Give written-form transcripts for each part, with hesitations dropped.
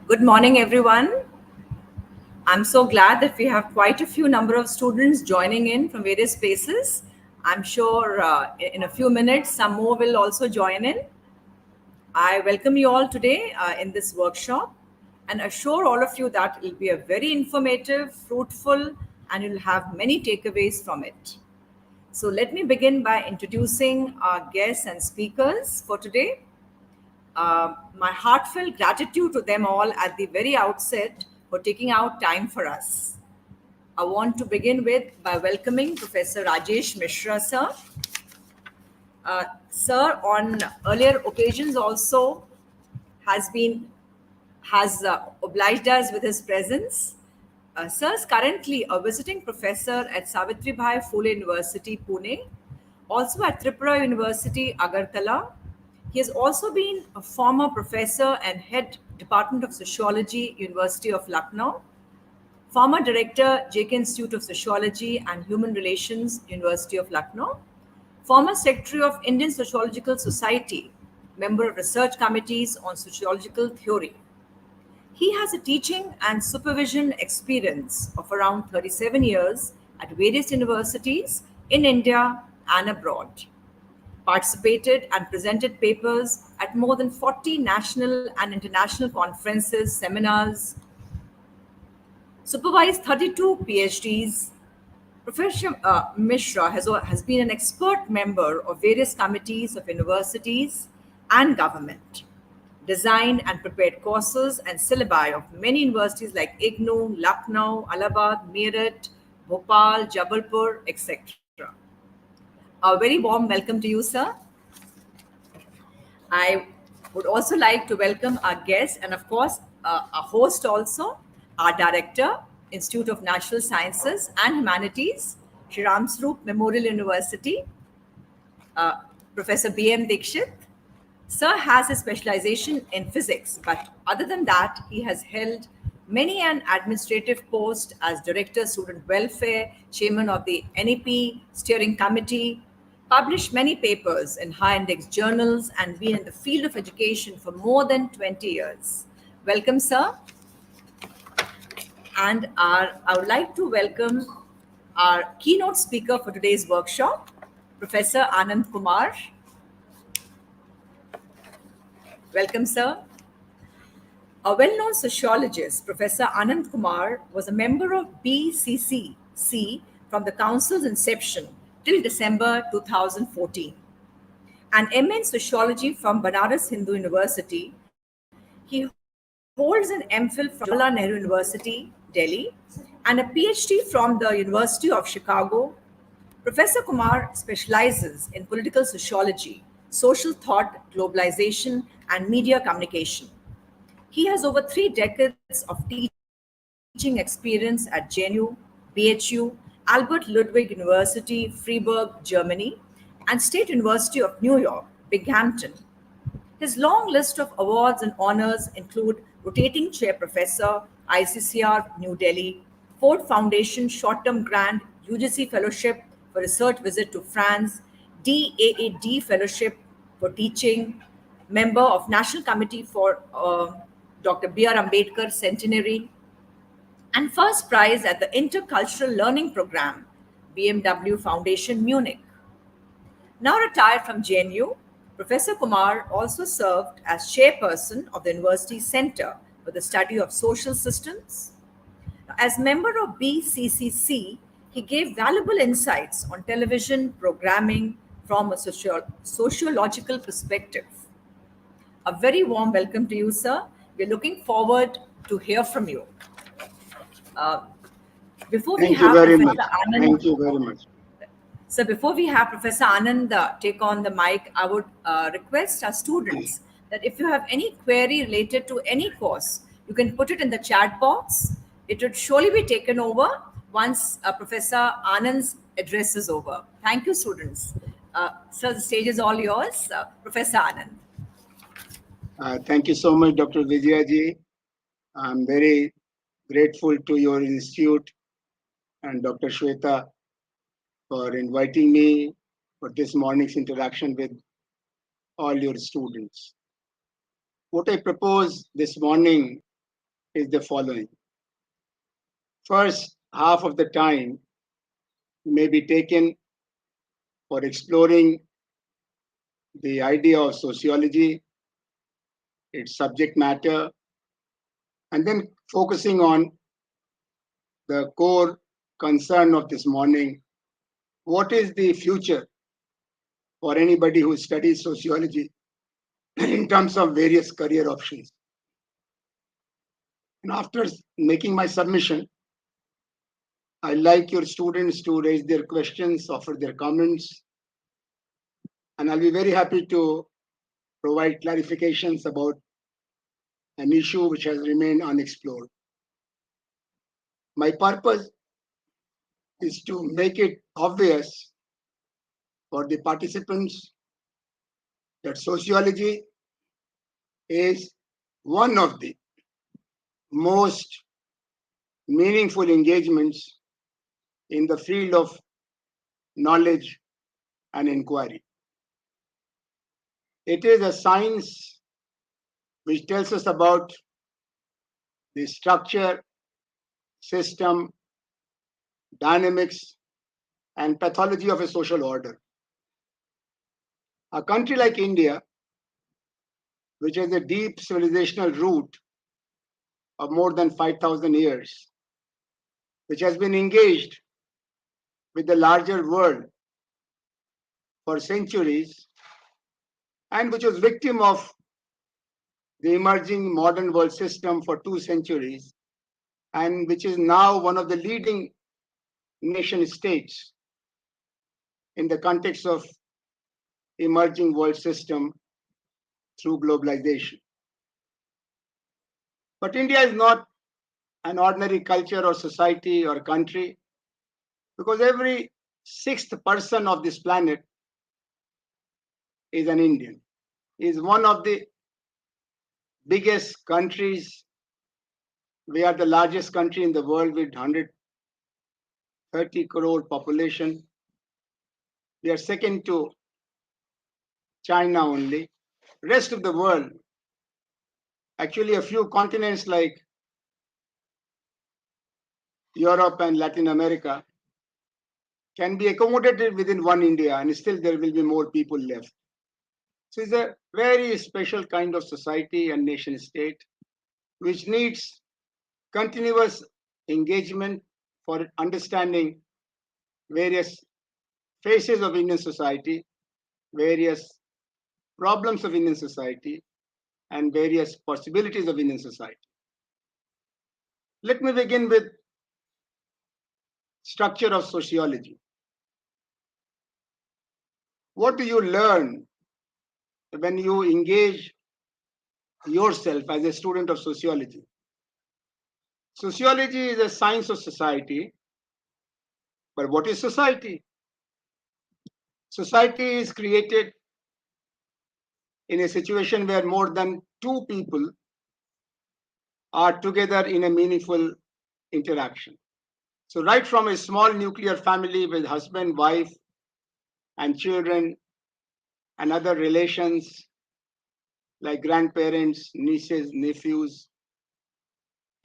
Good morning, everyone. I'm so glad that we have quite a few number of students joining in from various places. I'm sure in a few minutes, some more will also join in. I welcome you all today in this workshop and assure all of you that it will be a very informative, fruitful, and you'll have many takeaways from it. So let me begin by introducing our guests and speakers for today. My heartfelt gratitude to them all at the very outset for taking out time for us. I want to begin with by welcoming Professor Rajesh Misra, sir. Sir, on earlier occasions also has been has obliged us with his presence. Sir is currently a visiting professor at Savitribai Phule University, Pune, also at Tripura University, Agartala. He has also been a former professor and head Department of Sociology, University of Lucknow, former director, JK Institute of Sociology and Human Relations, University of Lucknow, former secretary of Indian Sociological Society, member of research committees on sociological theory. He has a teaching and supervision experience of around 37 years at various universities in India and abroad. Participated and presented papers at more than 40 national and international conferences, seminars, supervised 32 PhDs. Professor Misra has been an expert member of various committees of universities and government, designed and prepared courses and syllabi of many universities like IGNOU, Lucknow, Allahabad, Meerut, Bhopal, Jabalpur, etc. A very warm welcome to you, sir. I would also like to welcome our guest and, of course, our host also, our director, Institute of Natural Sciences and Humanities, Shri Ramswaroop Memorial University, uh, Professor B.M. Dikshit. Sir has a specialization in physics, but other than that, he has held many an administrative post as Director Student Welfare, Chairman of the NEP Steering Committee, published many papers in high index journals, and been in the field of education for more than 20 years. Welcome, sir. And I would like to welcome our keynote speaker for today's workshop, Professor Anand Kumar. Welcome, sir. A well-known sociologist, Professor Anand Kumar, was a member of BCCC from the council's inception till December 2014. An MA in sociology from Banaras Hindu University, he holds an MPhil from Jawaharlal Nehru University, Delhi, and a PhD from the University of Chicago. Professor Kumar specializes in political sociology, social thought, globalization, and media communication. He has over 3 decades of teaching experience at JNU, BHU, Albert Ludwig University, Freiburg, Germany, and State University of New York, Binghamton. His long list of awards and honors include Rotating Chair Professor, ICCR, New Delhi, Ford Foundation Short Term Grant, UGC Fellowship for Research Visit to France, DAAD Fellowship for Teaching, member of National Committee for Dr. B.R. Ambedkar Centenary, and first prize at the Intercultural Learning Program, BMW Foundation, Munich. Now retired from JNU, Professor Kumar also served as chairperson of the University Center for the Study of Social Systems. As member of BCCC, he gave valuable insights on television programming from a sociological perspective. A very warm welcome to you, sir. We're looking forward to hear from you. Uh, before we Thank you have very Professor much. Anand, Thank you very much. so before we have Professor Anand take on the mic, I would request our students that if you have any query related to any course, you can put it in the chat box. It would surely be taken over once Professor Anand's address is over. Thank you, students. So the stage is all yours, Professor Anand. Thank you so much, Dr. Vijayaji. I'm very grateful to your institute and Dr. Shweta for inviting me for this morning's interaction with all your students. What I propose this morning is the following. First half of the time may be taken for exploring the idea of sociology, its subject matter, and then focusing on the core concern of this morning. What is the future for anybody who studies sociology in terms of various career options? And after making my submission, I like your students to raise their questions, offer their comments, and I'll be very happy to provide clarifications about an issue which has remained unexplored. My purpose is to make it obvious for the participants that sociology is one of the most meaningful engagements in the field of knowledge and inquiry. It is a science which tells us about the structure, system, dynamics, and pathology of a social order. A country like India, which has a deep civilizational root of more than 5,000 years, which has been engaged with the larger world for centuries, and which was victim of the emerging modern world system for 2 centuries, and which is now one of the leading nation states in the context of emerging world system through globalization. But India is not an ordinary culture or society or country, because every sixth person of this planet is an Indian, is one of the biggest countries. We are the largest country in the world with 130 crore population. We are second to China only. Rest of the world, actually a few continents like Europe and Latin America, can be accommodated within one India, and still there will be more people left. So it's a very special kind of society and nation state which needs continuous engagement for understanding various phases of Indian society, various problems of Indian society, and various possibilities of Indian society. Let me begin with structure of sociology. What do you learn when you engage yourself as a student of sociology? Sociology is a science of society, but what is society? Society is created in a situation where more than two people are together in a meaningful interaction. So right from a small nuclear family with husband, wife, and children and other relations like grandparents, nieces, nephews,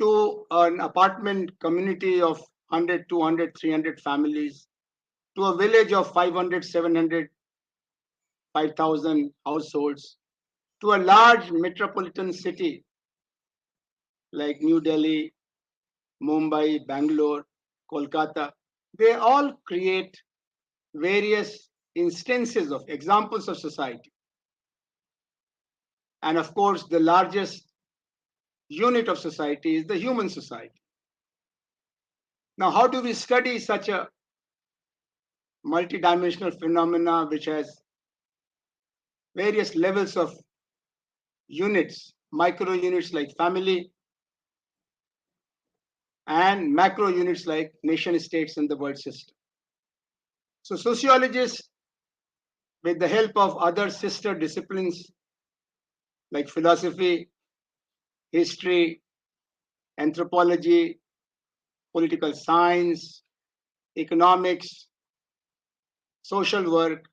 to an apartment community of 100, 200, 300 families, to a village of 500, 700, 5,000 households, to a large metropolitan city like New Delhi, Mumbai, Bangalore, Kolkata. They all create various instances of examples of society. And of course, the largest unit of society is the human society. Now, how do we study such a multidimensional phenomena which has various levels of units, micro units like family, and macro units like nation states and the world system? So sociologists, with the help of other sister disciplines like philosophy, history, anthropology, political science, economics, social work,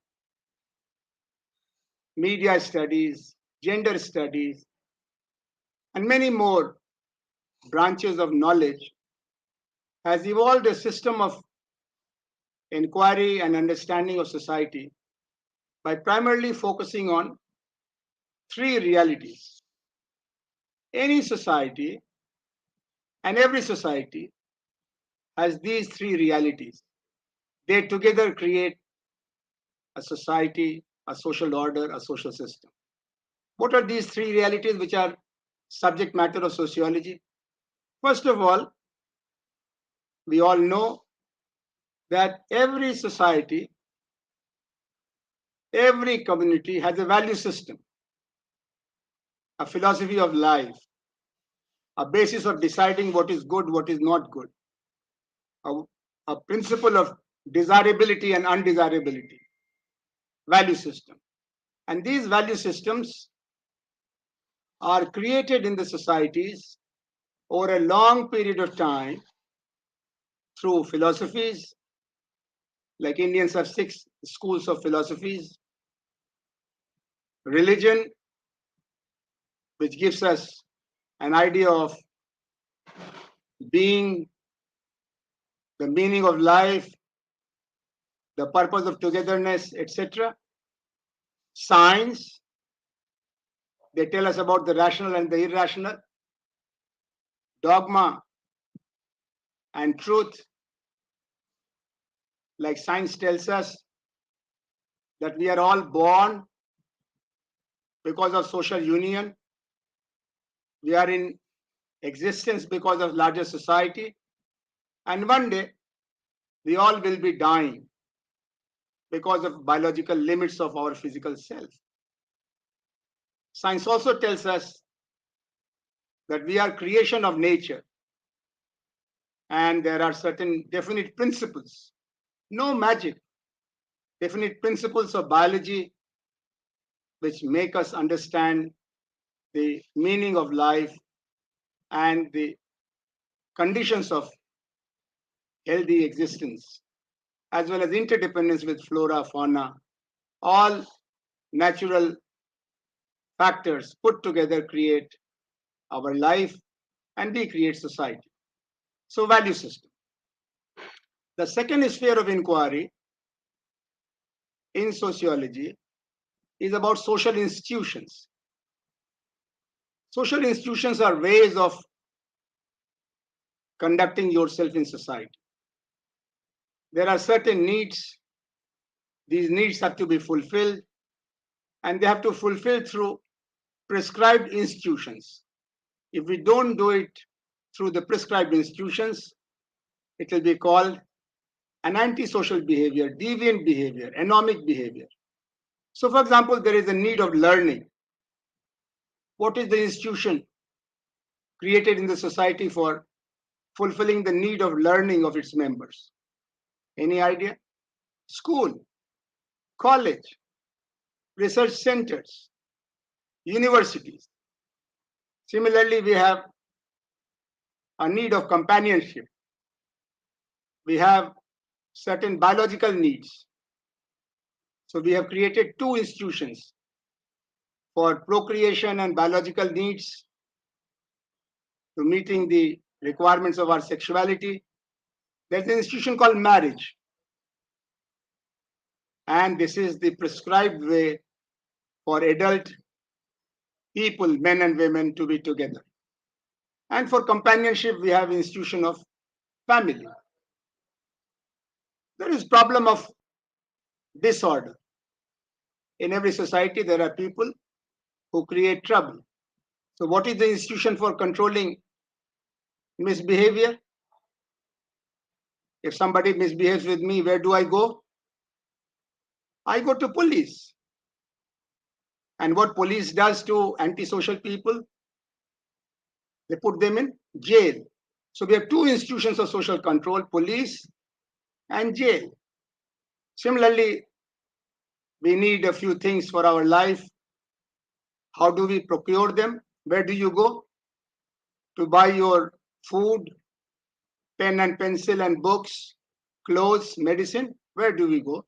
media studies, gender studies, and many more, branches of knowledge has evolved a system of inquiry and understanding of society by primarily focusing on three realities. Any society and every society has these three realities. They together create a society, a social order, a social system. What are these three realities which are subject matter of sociology? First of all, we all know that every society, every community has a value system, a philosophy of life, a basis of deciding what is good, what is not good, a, a principle of desirability and undesirability, value system. And these value systems are created in the societies over a long period of time through philosophies, like Indians have 6 schools of philosophies, religion, which gives us an idea of being, the meaning of life, the purpose of togetherness, etc. Science, they tell us about the rational and the irrational. Dogma and truth, like science tells us that we are all born because of social union. We are in existence because of larger society. And one day, we all will be dying because of biological limits of our physical self. Science also tells us that we are creation of nature and there are certain definite principles, no magic, definite principles of biology which make us understand the meaning of life and the conditions of healthy existence, as well as interdependence with flora, fauna. All natural factors put together create our life and we create society. So, value system. The second sphere of inquiry in sociology is about social institutions. Social institutions are ways of conducting yourself in society. There are certain needs. These needs have to be fulfilled, and they have to fulfill through prescribed institutions. If we don't do it through the prescribed institutions, it will be called an antisocial behavior, deviant behavior, anomic behavior. So, for example, there is a need of learning. What is the institution created in the society for fulfilling the need of learning of its members? Any idea? School, college, research centers, universities. Similarly, we have a need of companionship. We have certain biological needs. So we have created 2 institutions for procreation and biological needs, to meeting the requirements of our sexuality. There's an institution called marriage. And this is the prescribed way for adult people, men and women, to be together. And for companionship, we have institution of family. There is problem of disorder. In every society, there are people who create trouble. So what is the institution for controlling misbehavior? If somebody misbehaves with me, where do I go? I go to police. And what police does to antisocial people? They put them in jail. So we have 2 institutions of social control, police and jail. Similarly, we need a few things for our life. How do we procure them? Where do you go to buy your food, pen and pencil and books, clothes, medicine? Where do we go?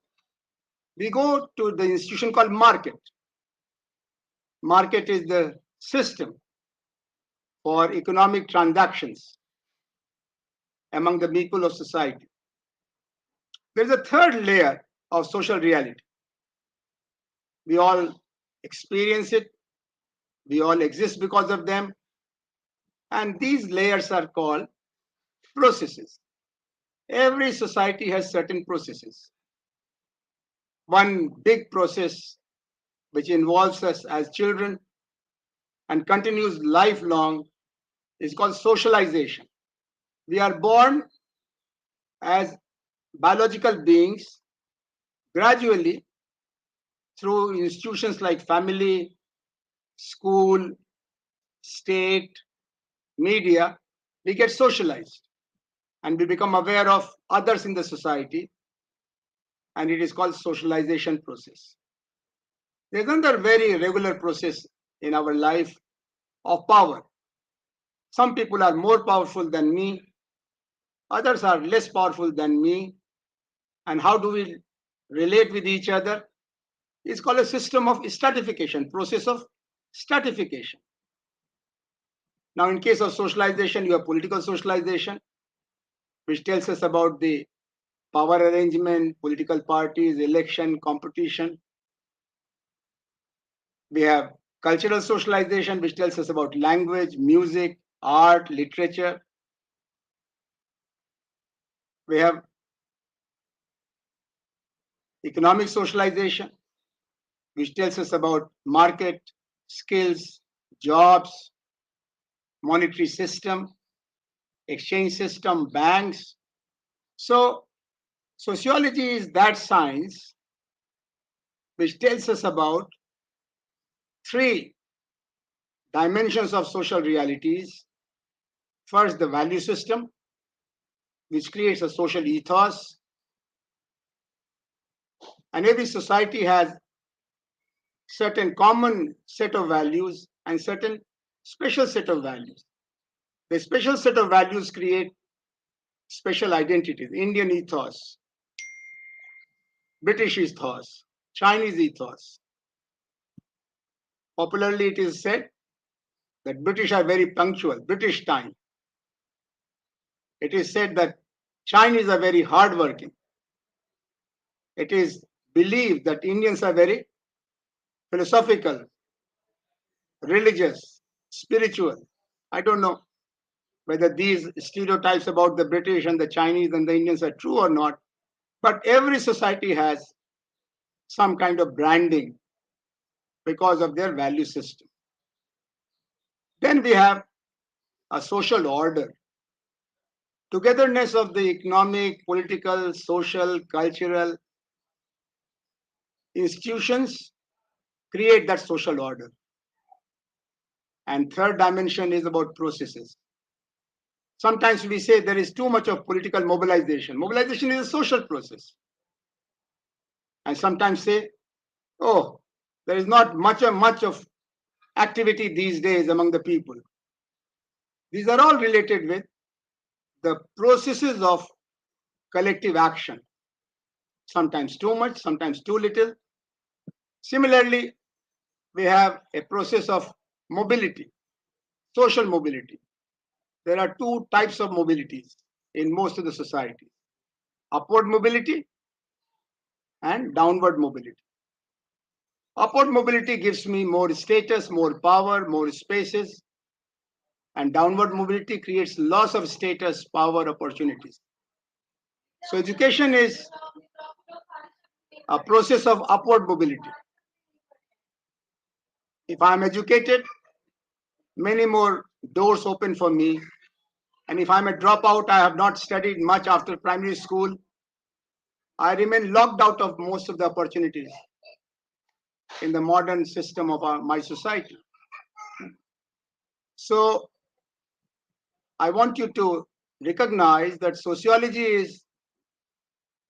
We go to the institution called market. Market is the system for economic transactions among the people of society. There is a third layer of social reality. We all experience it, we all exist because of them, and these layers are called processes. Every society has certain processes. One big process which involves us as children and continues lifelong is called socialization. We are born as biological beings. Gradually, through institutions like family, school, state, media, we get socialized and we become aware of others in the society, and it is called socialization process. There's another very regular process in our life of power. Some people are more powerful than me, others are less powerful than me. And how do we relate with each other? It's called a system of stratification, process of stratification. Now, in case of socialization, you have political socialization, which tells us about the power arrangement, political parties, election, competition. We have cultural socialization, which tells us about language, music, art, literature. We have economic socialization, which tells us about market, skills, jobs, monetary system, exchange system, banks. So, sociology is that science which tells us about three dimensions of social realities. First, the value system, which creates a social ethos. And every society has certain common set of values and certain special set of values. The special set of values create special identities. Indian ethos, British ethos, Chinese ethos. Popularly, it is said that British are very punctual, British time. It is said that Chinese are very hardworking. It is believed that Indians are very philosophical, religious, spiritual. I don't know whether these stereotypes about the British and the Chinese and the Indians are true or not, but every society has some kind of branding because of their value system. Then we have a social order, togetherness of the economic, political, social, cultural institutions create that social order. And third dimension is about processes. Sometimes we say there is too much of political mobilization. Mobilization is a social process. And sometimes say, oh, there is not much of activity these days among the people. These are all related with the processes of collective action. Sometimes too much, sometimes too little. Similarly, we have a process of mobility, social mobility. There are two types of mobilities in most of the society: upward mobility and downward mobility. Upward mobility gives me more status, more power, more spaces, and downward mobility creates loss of status, power, opportunities. So education is a process of upward mobility. If I am educated, many more doors open for me. And if I'm a dropout, I have not studied much after primary school, I remain locked out of most of the opportunities in the modern system of my society. So I want you to recognize that sociology is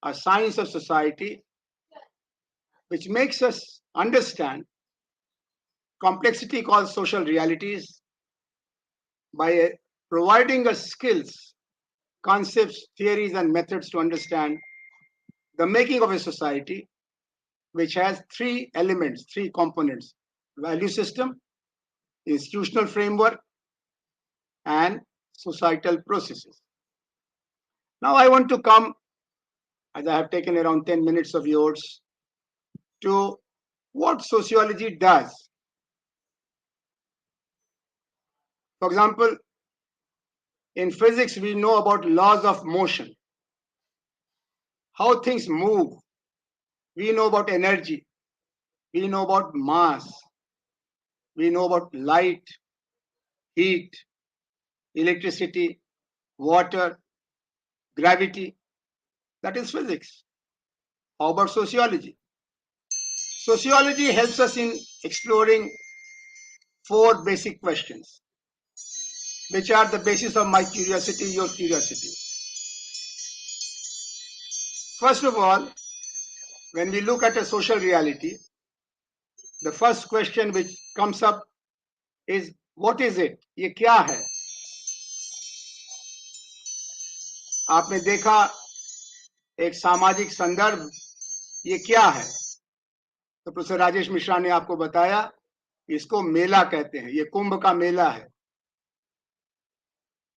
a science of society which makes us understand complexity called social realities by providing us skills, concepts, theories, and methods to understand the making of a society which has three elements, three components: value system, institutional framework, and societal processes. Now I want to come, as I have taken around 10 minutes of yours, to what sociology does. For example, in physics, we know about laws of motion, how things move. We know about energy. We know about mass. We know about light, heat, electricity, water, gravity. That is physics. How about sociology? Sociology helps us in exploring four basic questions, which are the basis of my curiosity, your curiosity. First of all, when we look at a social reality, the first question which comes up is, what is it? ये क्या है? आपने देखा एक सामाजिक संदर्भ, ये क्या है? तो प्रोफेसर राजेश मिश्रा ने आपको बताया, इसको मेला कहते हैं, ये कुंभ का मेला है,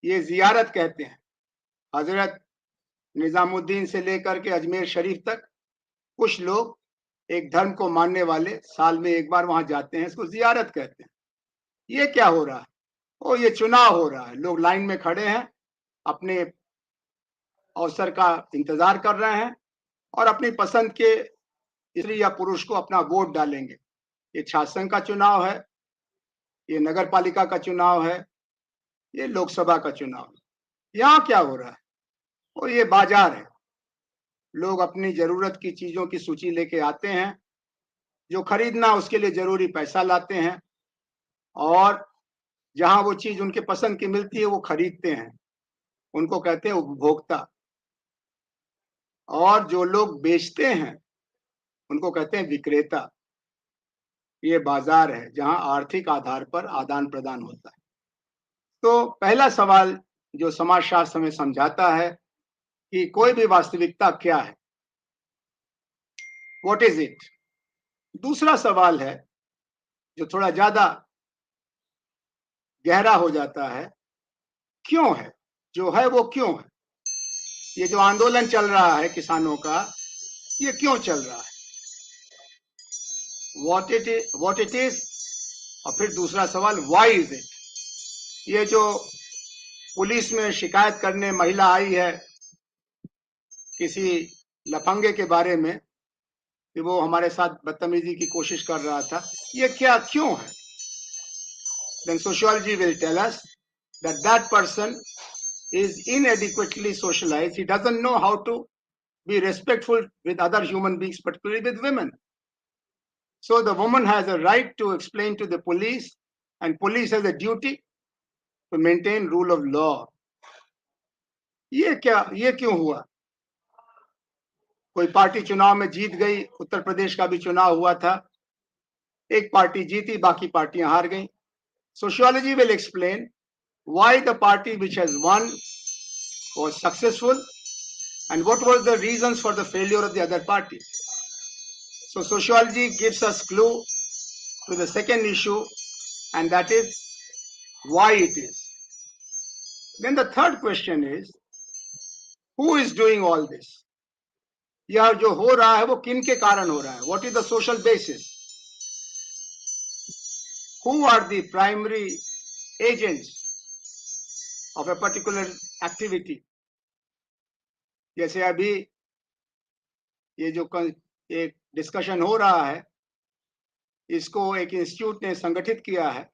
ये जियारत कहते हैं। हजरत निजामुद्दीन से लेकर के अजमेर शरीफ तक कुछ लोग, एक धर्म को मानने वाले, साल में एक बार वहां जाते हैं, इसको जियारत कहते हैं। ये क्या हो रहा है? ओ, ये चुनाव हो रहा है, लोग लाइन में खड़े हैं, अपने अवसर का इंतजार कर रहे हैं और अपनी पसंद के स्त्री या पुरुष को अपना वोट डालेंगे। ये छात्र संघ का चुनाव है, ये नगर पालिका का चुनाव है, ये लोकसभा का चुनाव है। यहाँ क्या हो रहा है? और ये बाजार है, लोग अपनी जरूरत की चीजों की सूची लेके आते हैं, जो खरीदना उसके लिए जरूरी पैसा लाते हैं और जहां वो चीज उनके पसंद की मिलती है वो खरीदते हैं, उनको कहते हैं उपभोक्ता। और जो लोग बेचते हैं उनको कहते हैं विक्रेता। ये बाजार है जहां आर्थिक आधार पर आदान प्रदान होता है। तो पहला सवाल जो समाजशास्त्र हमें समझाता है कि कोई भी वास्तविकता क्या है, व्हाट इज इट। दूसरा सवाल है जो थोड़ा ज्यादा गहरा हो जाता है, क्यों है? जो है वो क्यों है? ये जो आंदोलन चल रहा है किसानों का, ये क्यों चल रहा है? What it is. और फिर दूसरा सवाल, व्हाई इज इट। ये जो पुलिस में शिकायत करने महिला आई है किसी लफंगे के बारे में कि वो हमारे साथ बदतमीजी की कोशिश कर रहा था, ये क्या क्यों है? Then sociology will tell us that that person is inadequately socialized. He doesn't know how to be respectful with other human beings, particularly with women. So the woman has a right to explain to the police, and police has a duty to maintain rule of law. ये क्यों हुआ? कोई party चुनाव में जीत गई, उत्तर प्रदेश का भी चुनाव हुआ था, एक पार्टी जीती, बाकी पार्टियां हार गईं। Sociology will explain why the party which has won was successful and what were the reasons for the failure of the other party. So sociology gives us clue to the second issue, and that is why it is. Then the third question is, who is doing all this? यह जो हो रहा है वो किन के कारण हो रहा है? What is the social basis? Who are the primary agents of a particular activity? जैसे अभी ये जो एक डिस्कशन हो रहा है, इसको एक इंस्टीट्यूट ने संगठित किया है,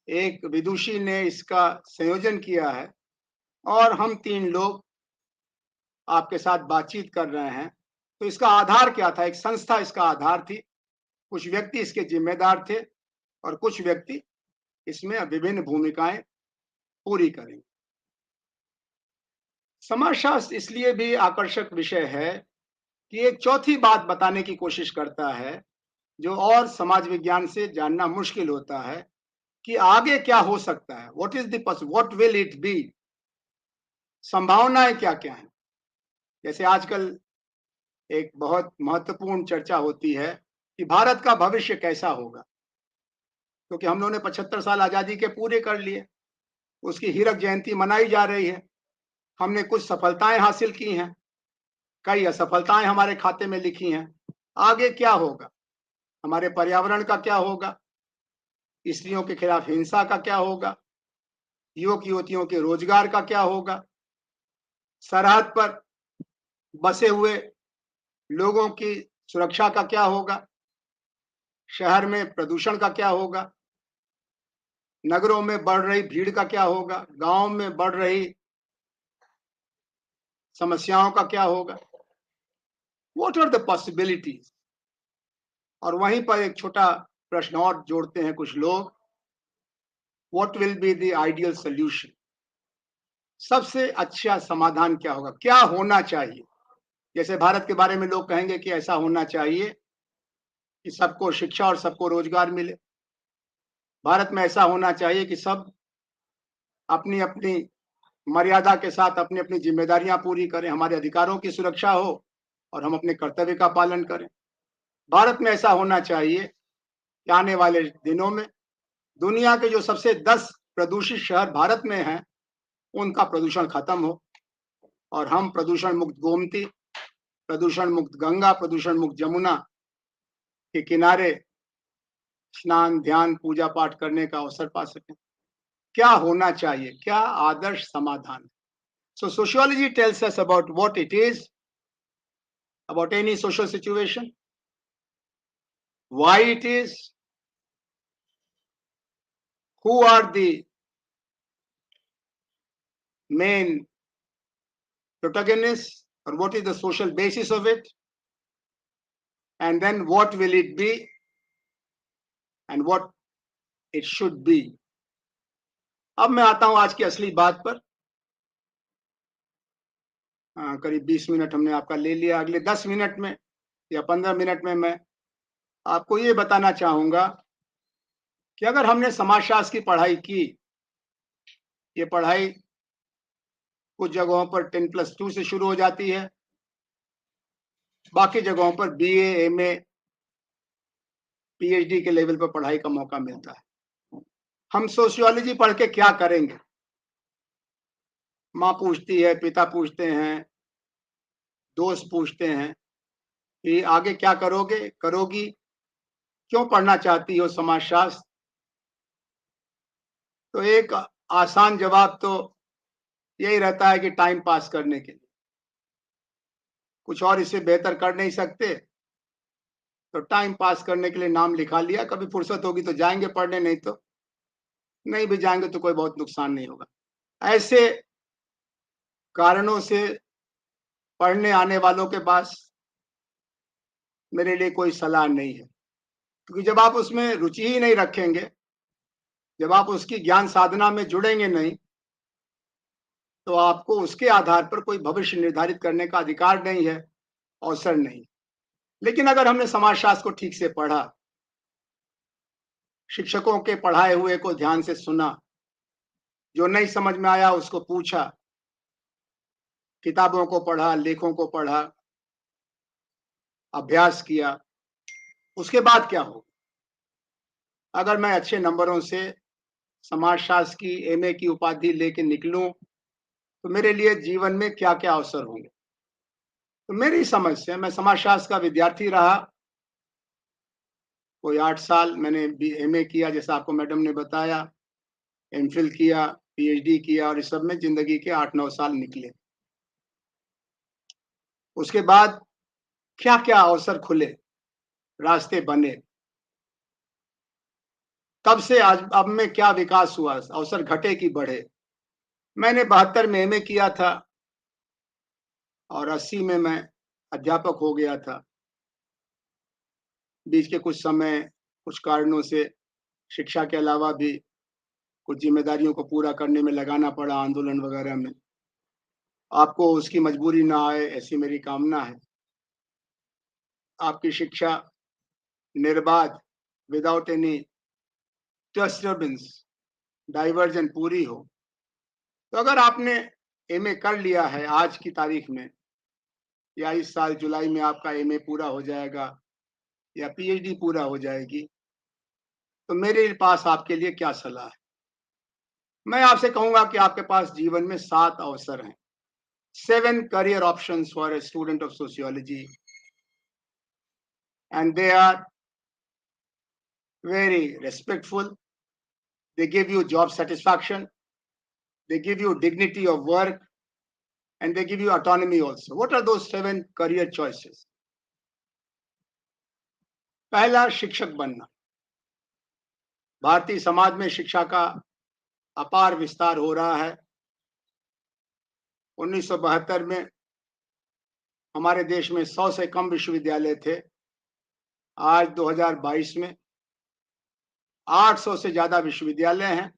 एक विदुषी ने इसका संयोजन किया है और हम तीन लोग आपके साथ बातचीत कर रहे हैं। तो इसका आधार क्या था? एक संस्था इसका आधार थी, कुछ व्यक्ति इसके जिम्मेदार थे और कुछ व्यक्ति इसमें विभिन्न भूमिकाएं पूरी करेंगे। समाजशास्त्र इसलिए भी आकर्षक विषय है कि एक चौथी बात बताने की कोशिश करता है जो और समाज विज्ञान से जानना मुश्किल होता है कि आगे क्या हो सकता है। What is the what will it be. संभावनाएं क्या क्या हैं। जैसे आजकल एक बहुत महत्वपूर्ण चर्चा होती है कि भारत का भविष्य कैसा होगा, क्योंकि हम लोगों ने 75 साल आजादी के पूरे कर लिए उसकी हीरक जयंती मनाई जा रही है। हमने कुछ सफलताएं हासिल की हैं, कई असफलताएं हमारे खाते में लिखी हैं। आगे क्या होगा? हमारे पर्यावरण का क्या होगा? स्त्रियों के खिलाफ हिंसा का क्या होगा? युवक युवतियों के रोजगार का क्या होगा? सरहद पर बसे हुए लोगों की सुरक्षा का क्या होगा? शहर में प्रदूषण का क्या होगा? नगरों में बढ़ रही भीड़ का क्या होगा? गांव में बढ़ रही समस्याओं का क्या होगा? What are the possibilities? और वहीं पर एक छोटा प्रश्न और जोड़ते हैं कुछ लोग, what will be the ideal solution? सबसे अच्छा समाधान क्या होगा? क्या होना चाहिए? जैसे भारत के बारे में लोग कहेंगे कि ऐसा होना चाहिए कि सबको शिक्षा और सबको रोजगार मिले। भारत में ऐसा होना चाहिए कि सब अपनी अपनी मर्यादा के साथ अपनी अपनी जिम्मेदारियां पूरी करें, हमारे अधिकारों की सुरक्षा हो और हम अपने कर्तव्य का पालन करें। भारत में ऐसा होना चाहिए कि आने वाले दिनों में दुनिया के जो सबसे 10 प्रदूषित शहर भारत में हैं, उनका प्रदूषण खत्म हो और हम प्रदूषण मुक्त गोमती, प्रदूषण मुक्त गंगा, प्रदूषण मुक्त जमुना के किनारे स्नान, ध्यान, पूजा पाठ करने का अवसर पा सकें। क्या होना चाहिए? क्या आदर्श समाधान? So sociology tells us about what it is, about any social situation, why it is, who are the main protagonists, or what is the social basis of it, and then what will it be and what it should be. अब मैं आता हूं आज की असली बात पर। करीब 20 मिनट हमने आपका ले लिया। अगले 10 मिनट में या 15 मिनट में मैं आपको ये बताना चाहूंगा कि अगर हमने समाजशास्त्र की पढ़ाई की, ये पढ़ाई कुछ जगहों पर 10+2 से शुरू हो जाती है, बाकी जगहों पर BA, MA, PhD के लेवल पर पढ़ाई का मौका मिलता है। हम सोशियोलॉजी पढ़ के क्या करेंगे? माँ पूछती है, पिता पूछते हैं, दोस्त पूछते हैं कि आगे क्या करोगे, करोगी, क्यों पढ़ना चाहती हो समाजशास्त्र? तो एक आसान जवाब तो यही रहता है कि टाइम पास करने के लिए। कुछ और इससे बेहतर कर नहीं सकते, तो टाइम पास करने के लिए नाम लिखा लिया। कभी फुर्सत होगी तो जाएंगे पढ़ने, नहीं तो नहीं भी जाएंगे तो कोई बहुत नुकसान नहीं होगा। ऐसे कारणों से पढ़ने आने वालों के पास मेरे लिए कोई सलाह नहीं है, क्योंकि जब आप उसमें रुचि ही नहीं रखेंगे, जब आप उसकी ज्ञान साधना में जुड़ेंगे नहीं, तो आपको उसके आधार पर कोई भविष्य निर्धारित करने का अधिकार नहीं है, अवसर नहीं। लेकिन अगर हमने समाजशास्त्र को ठीक से पढ़ा, शिक्षकों के पढ़ाए हुए को ध्यान से सुना, जो नहीं समझ में आया उसको पूछा, किताबों को पढ़ा, लेखों को पढ़ा, अभ्यास किया, उसके बाद क्या हो? अगर मैं अच्छे नंबरों से समाजशास्त्र की MA की उपाधि लेके निकलूं, तो मेरे लिए जीवन में क्या क्या अवसर होंगे? तो मेरी समझ से, मैं समाजशास्त्र का विद्यार्थी रहा, कोई 8 साल मैंने MA किया, जैसा आपको मैडम ने बताया, MPhil किया, PhD किया, और इस सब में जिंदगी के 8-9 साल निकले। उसके बाद क्या क्या अवसर खुले, रास्ते बने, तब से आज अब में क्या विकास हुआ, अवसर घटे कि बढ़े। मैंने 72 में MA किया था और 80 में मैं अध्यापक हो गया था। बीच के कुछ समय कुछ कारणों से शिक्षा के अलावा भी कुछ जिम्मेदारियों को पूरा करने में लगाना पड़ा, आंदोलन वगैरह में। आपको उसकी मजबूरी ना आए, ऐसी मेरी कामना है। आपकी शिक्षा निर्बाध, विदाउट एनी डिस्टर्बेंस, डाइवर्जन पूरी हो। तो अगर आपने MA कर लिया है आज की तारीख में, या इस साल जुलाई में आपका MA पूरा हो जाएगा या PhD पूरा हो जाएगी, तो मेरे पास आपके लिए क्या सलाह है? मैं आपसे कहूंगा कि आपके पास जीवन में 7 अवसर हैं, 7 career options for a student of sociology, and they are very respectful. They give you job satisfaction, they give you dignity of work, and they give you autonomy also. What are those 7 career choices? पहला, शिक्षक बनना। भारतीय समाज में शिक्षा का अपार विस्तार हो रहा है। 1972 में हमारे देश में 100 से कम विश्वविद्यालय थे। आज 2022 में 800 से ज्यादा विश्वविद्यालय हैं।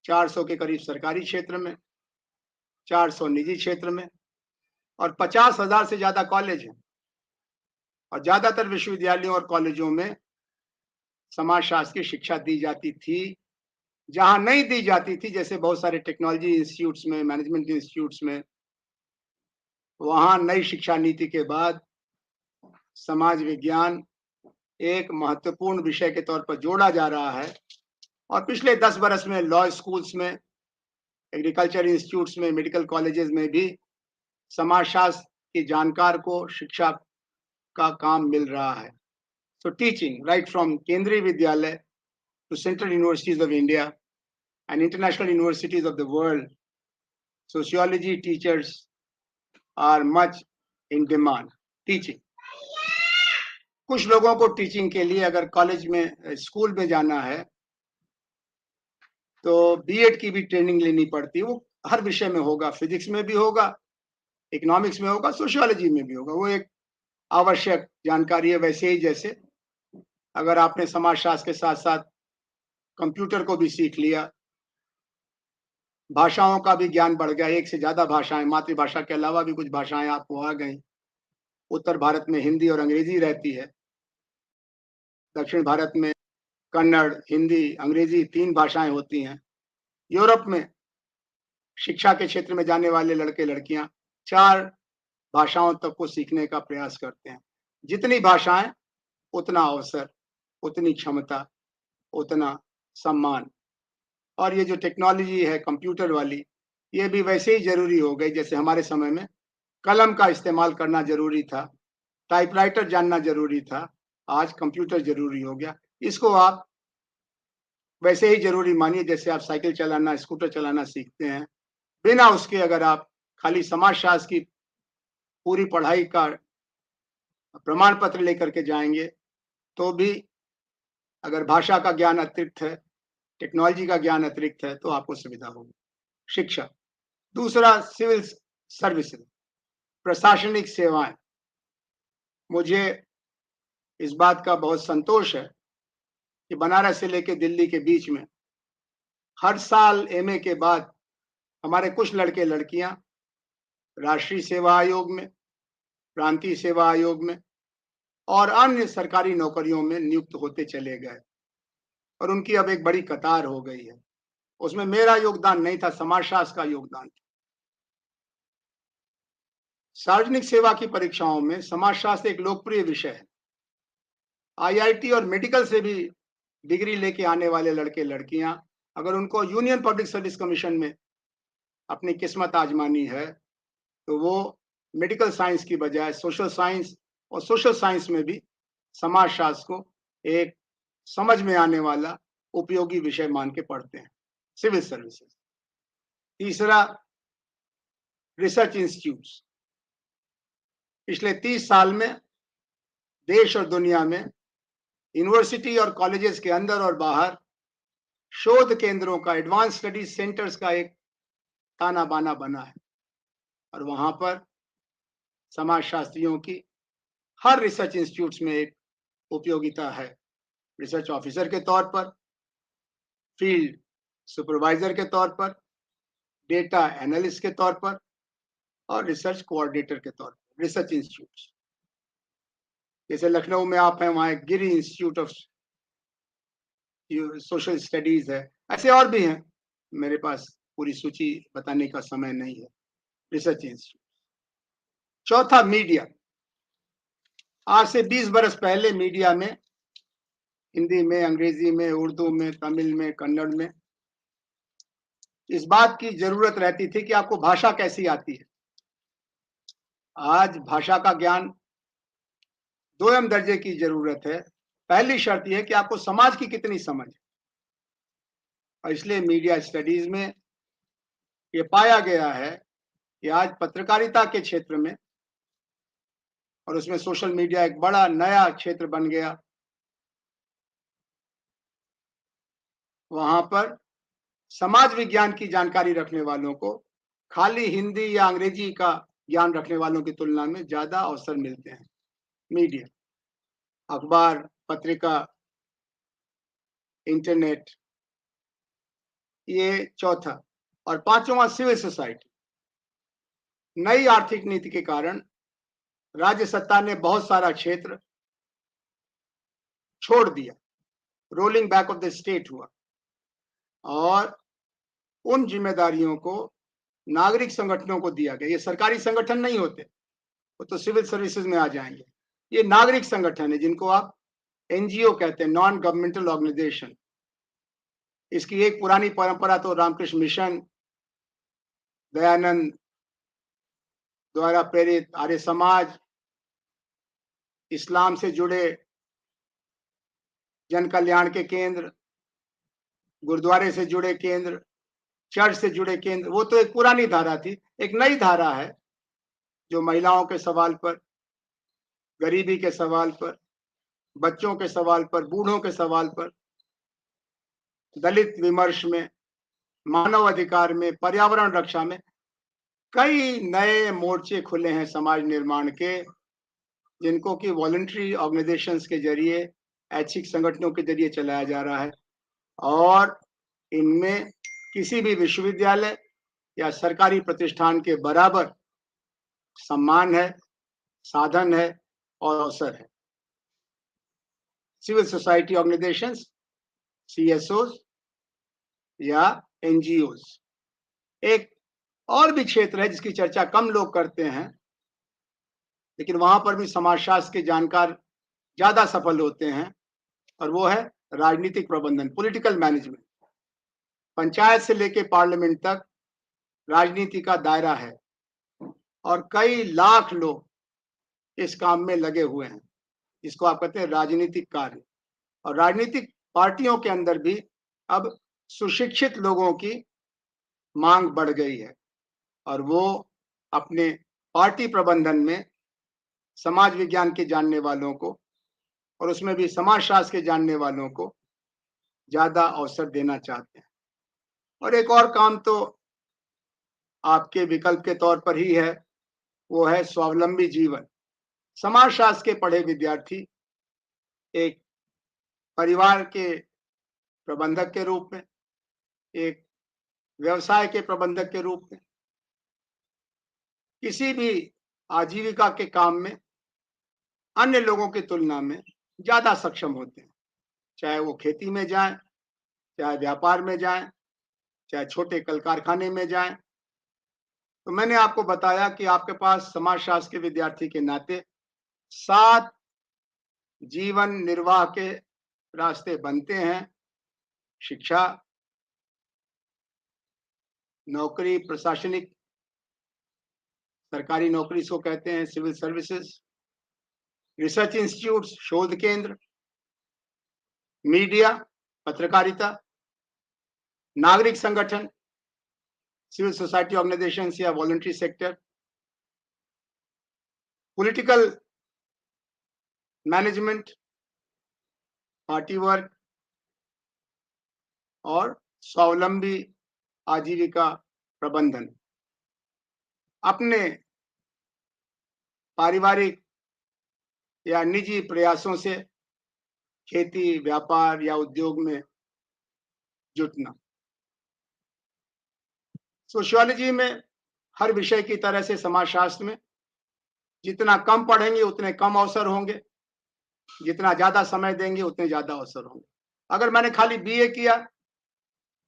400 के करीब सरकारी क्षेत्र में, 400 निजी क्षेत्र में, और 50,000 से ज्यादा कॉलेज हैं। और ज्यादातर विश्वविद्यालयों और कॉलेजों में समाजशास्त्र की शिक्षा दी जाती थी। जहां नहीं दी जाती थी, जैसे बहुत सारे टेक्नोलॉजी इंस्टीट्यूट्स में, मैनेजमेंट इंस्टीट्यूट्स में, वहां नई शिक्षा नीति के बाद समाज विज्ञान एक महत्वपूर्ण विषय के तौर पर जोड़ा जा रहा है। और पिछले 10 बरस में लॉ स्कूल्स में, एग्रीकल्चर इंस्टीट्यूट्स में, मेडिकल कॉलेजेस में भी समाजशास्त्र के जानकार को शिक्षा का काम मिल रहा है। So teaching, right from केंद्रीय विद्यालय to central universities of India and international universities of the world, sociology teachers are much in demand. Teaching. कुछ लोगों को टीचिंग के लिए अगर कॉलेज में, स्कूल में जाना है तो बीएड की भी ट्रेनिंग लेनी पड़ती है। वो हर विषय में होगा, फिजिक्स में भी होगा, इकोनॉमिक्स में होगा, सोशियोलॉजी में भी होगा। वो एक आवश्यक जानकारी है। वैसे ही जैसे अगर आपने समाजशास्त्र के साथ साथ कंप्यूटर को भी सीख लिया, भाषाओं का भी ज्ञान बढ़ गया, एक से ज्यादा भाषाएं, मातृभाषा के अलावा भी कुछ भाषाएं आपको आ गई। उत्तर भारत में हिंदी और अंग्रेजी रहती है, दक्षिण भारत में कन्नड़, हिंदी, अंग्रेजी 3 भाषाएं होती हैं। यूरोप में शिक्षा के क्षेत्र में जाने वाले लड़के लड़कियां 4 भाषाओं तक को सीखने का प्रयास करते हैं। जितनी भाषाएं उतना अवसर, उतनी क्षमता, उतना सम्मान। और ये जो टेक्नोलॉजी है कंप्यूटर वाली, ये भी वैसे ही जरूरी हो गई जैसे हमारे समय में कलम का इस्तेमाल करना जरूरी था, टाइपराइटर जानना जरूरी था। आज कंप्यूटर जरूरी हो गया। इसको आप वैसे ही जरूरी मानिए जैसे आप साइकिल चलाना, स्कूटर चलाना सीखते हैं। बिना उसके अगर आप खाली समाजशास्त्र की पूरी पढ़ाई का प्रमाण पत्र लेकर के जाएंगे तो भी अगर भाषा का ज्ञान अतिरिक्त है, टेक्नोलॉजी का ज्ञान अतिरिक्त है, तो आपको सुविधा होगी। शिक्षा। दूसरा, सिविल सर्विसेज, प्रशासनिक सेवाएं। मुझे इस बात का बहुत संतोष है कि बनारस से लेकर दिल्ली के बीच में हर साल एमए के बाद हमारे कुछ लड़के लड़कियां राष्ट्रीय सेवा आयोग में, प्रांतीय सेवा आयोग में और अन्य सरकारी नौकरियों में नियुक्त होते चले गए, और उनकी अब एक बड़ी कतार हो गई है। उसमें मेरा योगदान नहीं था, समाजशास्त्र का योगदान था। सार्वजनिक सेवा की परीक्षाओं में समाजशास्त्र एक लोकप्रिय विषय है। आईआईटी और मेडिकल से भी डिग्री लेके आने वाले लड़के लड़कियां, अगर उनको यूनियन पब्लिक सर्विस कमीशन में अपनी किस्मत आजमानी है तो वो मेडिकल साइंस की बजाय सोशल साइंस, और सोशल साइंस में भी समाजशास्त्र को एक समझ में आने वाला उपयोगी विषय मान के पढ़ते हैं। Civil services. तीसरा, रिसर्च इंस्टीट्यूट्स। पिछले 30 साल में देश और दुनिया में यूनिवर्सिटी और कॉलेजेस के अंदर और बाहर शोध केंद्रों का, एडवांस स्टडी सेंटर्स का एक ताना बाना बना है, और वहां पर समाजशास्त्रियों की हर रिसर्च इंस्टीट्यूट्स में एक उपयोगिता है। रिसर्च ऑफिसर के तौर पर, फील्ड सुपरवाइजर के तौर पर, डेटा एनालिस्ट के तौर पर और रिसर्च कोऑर्डिनेटर के तौर पर। रिसर्च इंस्टीट्यूट जैसे लखनऊ में आप हैं, वहां एक गिरी इंस्टीट्यूट ऑफ सोशल स्टडीज है। ऐसे और भी हैं, मेरे पास पूरी सूची बताने का समय नहीं है। Research institute. चौथा, मीडिया। आज से 20 बरस पहले मीडिया में हिंदी में, अंग्रेजी में, उर्दू में, तमिल में, कन्नड़ में इस बात की जरूरत रहती थी कि आपको भाषा कैसी आती है। आज भाषा का ज्ञान दोयम दर्जे की जरूरत है। पहली शर्त यह है कि आपको समाज की कितनी समझ है। और इसलिए मीडिया स्टडीज में ये पाया गया है कि आज पत्रकारिता के क्षेत्र में, और उसमें सोशल मीडिया एक बड़ा नया क्षेत्र बन गया, वहां पर समाज विज्ञान की जानकारी रखने वालों को खाली हिंदी या अंग्रेजी का ज्ञान रखने वालों की तुलना में ज्यादा अवसर मिलते हैं। मीडिया, अखबार, पत्रिका, इंटरनेट, ये चौथा। और पांचवा सिविल सोसाइटी। नई आर्थिक नीति के कारण राज्य सत्ता ने बहुत सारा क्षेत्र छोड़ दिया, rolling back of the state हुआ, और उन जिम्मेदारियों को नागरिक संगठनों को दिया गया। ये सरकारी संगठन नहीं होते, वो तो सिविल सर्विसेज में आ जाएंगे। ये नागरिक संगठन है जिनको आप एनजीओ कहते हैं, नॉन गवर्नमेंटल ऑर्गेनाइजेशन। इसकी एक पुरानी परंपरा तो रामकृष्ण मिशन, दयानंद द्वारा प्रेरित आर्य समाज, इस्लाम से जुड़े जन कल्याण के केंद्र, गुरुद्वारे से जुड़े केंद्र, चर्च से जुड़े केंद्र, वो तो एक पुरानी धारा थी। एक नई धारा है जो महिलाओं के सवाल पर, गरीबी के सवाल पर, बच्चों के सवाल पर, बूढ़ों के सवाल पर, दलित विमर्श में, मानव अधिकार में, पर्यावरण रक्षा में कई नए मोर्चे खुले हैं समाज निर्माण के, जिनको कि वॉलंटरी ऑर्गेनाइजेशंस के जरिए, ऐच्छिक संगठनों के जरिए चलाया जा रहा है। और इनमें किसी भी विश्वविद्यालय या सरकारी प्रतिष्ठान के बराबर सम्मान है, साधन है और अवसर है। सिविल सोसाइटी ऑर्गेनाइजेशंस, सीएसओज या एनजीओज। एक और भी क्षेत्र है जिसकी चर्चा कम लोग करते हैं, लेकिन वहां पर भी समाजशास्त्र के जानकार ज्यादा सफल होते हैं, और वो है राजनीतिक प्रबंधन, पॉलिटिकल मैनेजमेंट। पंचायत से लेकर पार्लियामेंट तक राजनीति का दायरा है, और कई लाख लोग इस काम में लगे हुए हैं, जिसको आप कहते हैं राजनीतिक कार्य। और राजनीतिक पार्टियों के अंदर भी अब सुशिक्षित लोगों की मांग बढ़ गई है, और वो अपने पार्टी प्रबंधन में समाज विज्ञान के जानने वालों को, और उसमें भी समाजशास्त्र के जानने वालों को ज्यादा अवसर देना चाहते हैं। और एक और काम तो आपके विकल्प के तौर पर ही है, वो है स्वावलंबी जीवन। समाजशास्त्र के पढ़े विद्यार्थी एक परिवार के प्रबंधक के रूप में, एक व्यवसाय के प्रबंधक के रूप में, किसी भी आजीविका के काम में अन्य लोगों की तुलना में ज्यादा सक्षम होते हैं। चाहे वो खेती में जाएं, चाहे व्यापार में जाएं, चाहे छोटे कल कारखाने में जाएं। तो मैंने आपको बताया कि आपके पास समाजशास्त्र के विद्यार्थी के नाते 7 जीवन निर्वाह के रास्ते बनते हैं: शिक्षा, नौकरी, प्रशासनिक सरकारी नौकरी इसको कहते हैं, सिविल सर्विसेज, रिसर्च इंस्टीट्यूट, शोध केंद्र, मीडिया, पत्रकारिता, नागरिक संगठन, सिविल सोसाइटी ऑर्गेनाइजेशन या voluntary sector, political management, party work, और स्वावलंबी आजीविका प्रबंधन। अपने पारिवारिक या निजी प्रयासों से खेती, व्यापार या उद्योग में जुटना। सोशियोलॉजी में हर विषय की तरह से समाजशास्त्र में जितना कम पढ़ेंगे उतने कम अवसर होंगे, जितना ज्यादा समय देंगे उतने ज्यादा अवसर होंगे। अगर मैंने खाली बीए किया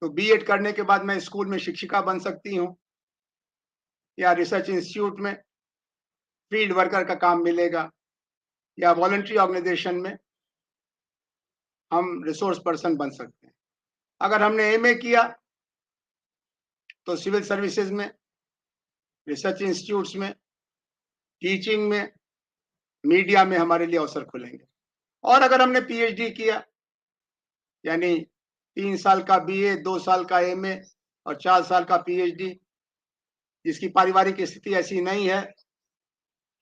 तो बीएड करने के बाद मैं स्कूल में शिक्षिका बन सकती हूँ, या रिसर्च इंस्टीट्यूट में फील्ड वर्कर का काम मिलेगा, या वॉलंटरी ऑर्गेनाइजेशन में हम रिसोर्स पर्सन बन सकते हैं। अगर हमने एमए किया तो सिविल सर्विसेज में, रिसर्च इंस्टीट्यूट्स में, टीचिंग में, मीडिया में हमारे लिए अवसर खुलेंगे। और अगर हमने पीएचडी किया, यानी 3 साल का बीए, 2 साल का एमए और 4 साल का पीएचडी, जिसकी पारिवारिक स्थिति ऐसी नहीं है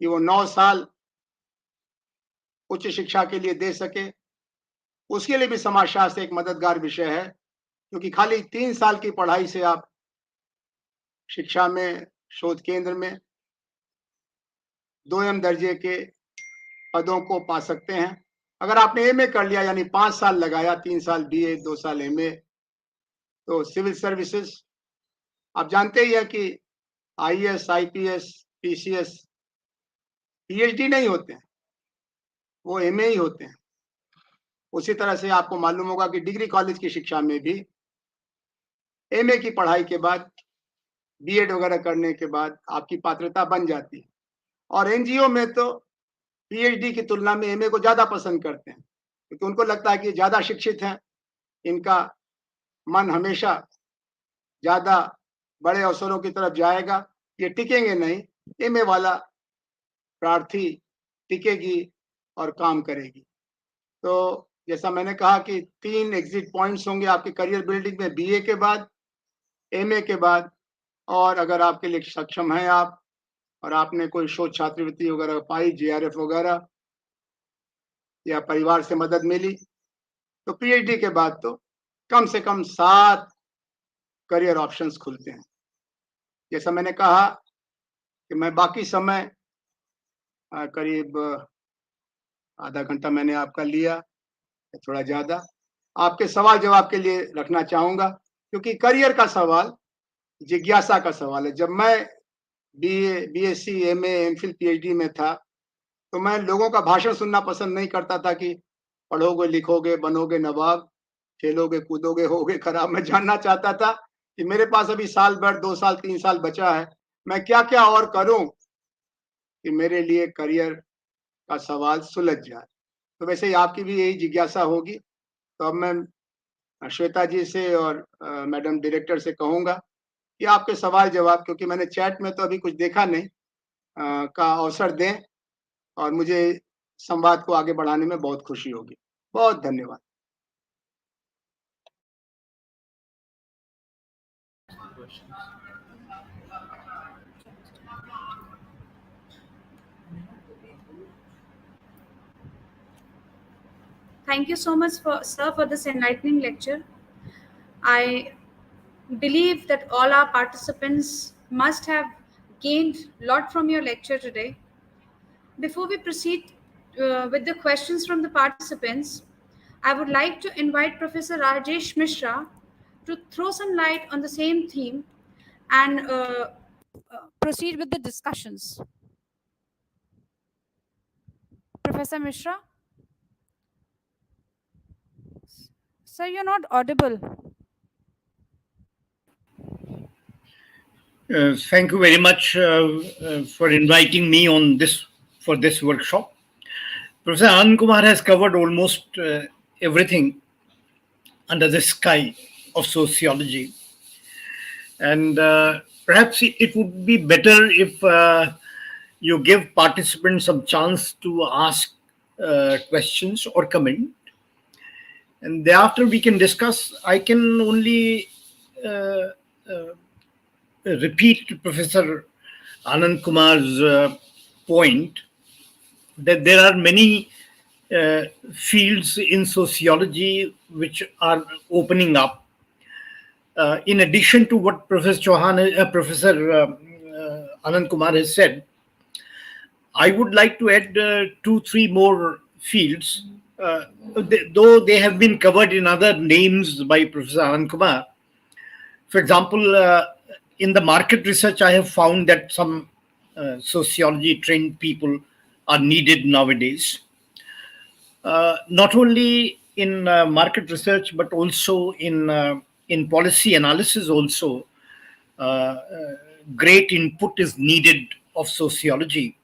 कि वो 9 साल उच्च शिक्षा के लिए दे सके, उसके लिए भी समाजशास्त्र एक मददगार विषय है, क्योंकि खाली 3 साल की पढ़ाई से आप शिक्षा में, शोध केंद्र में 2M दर्जे के पदों को पा सकते हैं। अगर आपने एमए कर लिया, यानी 5 साल लगाया, 3 साल बीए, 2 साल एमए, तो सिविल सर्विसेज, आप जानते ही है कि आईएएस, आईपीएस, पीसीएस पीएचडी नहीं होते हैं, वो एमए ही होते हैं। उसी तरह से आपको मालूम होगा कि डिग्री कॉलेज की शिक्षा में भी एमए की पढ़ाई के बाद, बीएड वगैरह करने के बाद आपकी पात्रता बन जाती है। और एनजीओ में तो पीएचडी की तुलना में एमए को ज़्यादा पसंद करते हैं, क्योंकि उनको लगता है कि ज़्यादा शिक्षित हैं, इनका मन हमेशा ज़्यादा बड़े अवसरों की तरफ जाएगा, ये टिकेंगे नहीं, एमए वाला प्रार्थी टिकेगी और काम करेगी। तो जैसा मैंने कहा कि 3 एग्जिट पॉइंट्स होंगे आपके करियर बिल्डिंग में, बीए के बाद, एमए के बाद, और अगर आपके लिए सक्षम हैं आप और आपने कोई शोध छात्रवृत्ति वगैरह पाई, जेआरएफ वगैरह, या परिवार से मदद मिली, तो पीएचडी के बाद तो कम से कम 7 करियर ऑप्शंस खुलते हैं। जैसा मैंने कहा कि मैं बाकी समय करीब आधा घंटा मैंने आपका लिया, थोड़ा ज़्यादा, आपके सवाल जवाब के लिए रखना चाहूँगा, क्योंकि करियर का सवाल जिज्ञासा का सवाल है। जब मैं BA, BSc, MA, MPhil, PhD में था, तो मैं लोगों का भाषण सुनना पसंद नहीं करता था कि पढ़ोगे, लिखोगे, बनोगे नवाब, खेलोगे, कूदोगे, होगे खराब। मैं जानना चाहता था कि मेरे पास अभी साल भर, 2 साल, 3 साल बचा है, मैं क्या-क्या और करूँ कि मेरे लिए करियर का सवाल सुलझ जाए। तो वैसे ही आपकी भी यही जिज्ञासा होगी। तो अब मैं श्वेता जी से और मैडम डायरेक्टर से कहूँगा कि आपके सवाल जवाब, क्योंकि मैंने चैट में तो अभी कुछ देखा नहीं, का अवसर दें, और मुझे संवाद को आगे बढ़ाने में बहुत खुशी होगी। बहुत धन्यवाद। Thank you so much, sir, for this enlightening lecture. I believe that all our participants must have gained a lot from your lecture today. Before we proceed with the questions from the participants, I would like to invite Professor Rajesh Misra to throw some light on the same theme and proceed with the discussions. Professor Misra? Sir, you're not audible. Thank you very much for inviting me on this workshop. Professor Anand Kumar has covered almost everything under the sky of sociology, and perhaps it would be better if you give participants some chance to ask questions or comment, and thereafter we can discuss. I can only repeat Professor Anand Kumar's point that there are many fields in sociology which are opening up. In addition to what Professor Anand Kumar has said, I would like to add 2-3 more fields, though they have been covered in other names by Professor Anand Kumar. For example, in the market research, I have found that some sociology trained people are needed nowadays. Not only in market research, but also in policy analysis also, great input is needed of sociology.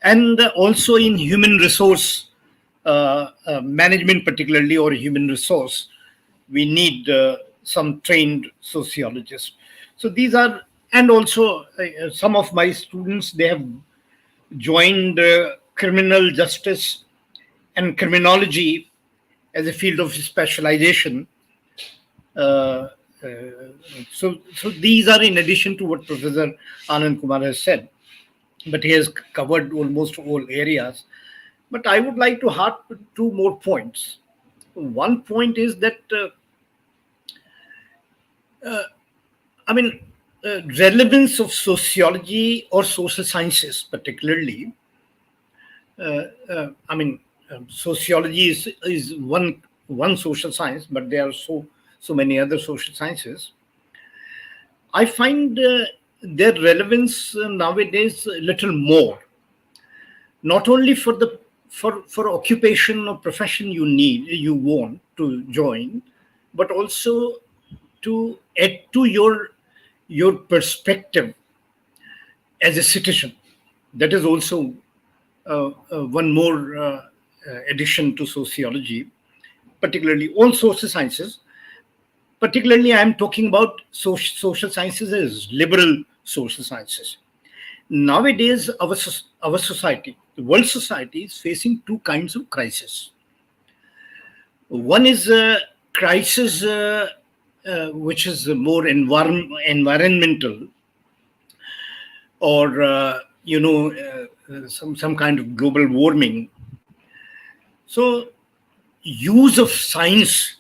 And also in human resource management particularly, or human resource, we need some trained sociologists. So these are, and also some of my students, they have joined criminal justice and criminology as a field of specialization. Uh, uh, so these are in addition to what Professor Anand Kumar has said, but he has covered almost all areas. But I would like to harp two more points. One point is that I mean, relevance of sociology or social sciences, particularly. I mean, sociology is one social science, but there are so many other social sciences. I find their relevance nowadays a little more, not only for the for occupation or profession you want to join, but also to add to your perspective as a citizen. That is also one more addition to sociology, particularly all social sciences. Particularly, I am talking about social sciences as liberal social sciences. Nowadays, our society, the world society, is facing two kinds of crisis. One is a crisis which is more environmental, or some kind of global warming. So use of science,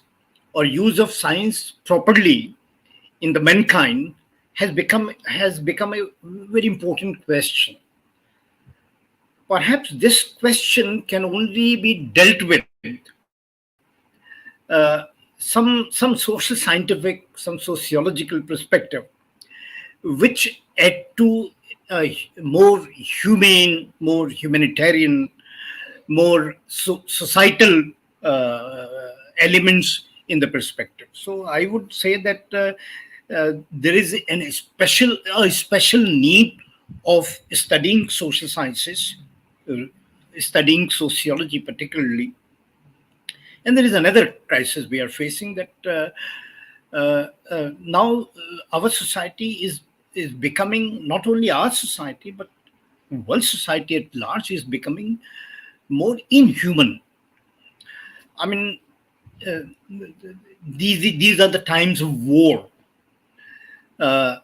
or use of science properly in the mankind, has become a very important question. Perhaps this question can only be dealt with some social scientific, some sociological perspective, which add to more humane, more humanitarian, more societal elements in the perspective. So I would say that there is a special need of studying social sciences, uh, studying sociology particularly. And there is another crisis we are facing, that now our society is becoming, not only our society but world society at large, is becoming more inhuman. I mean, uh, these are the times of war. Uh,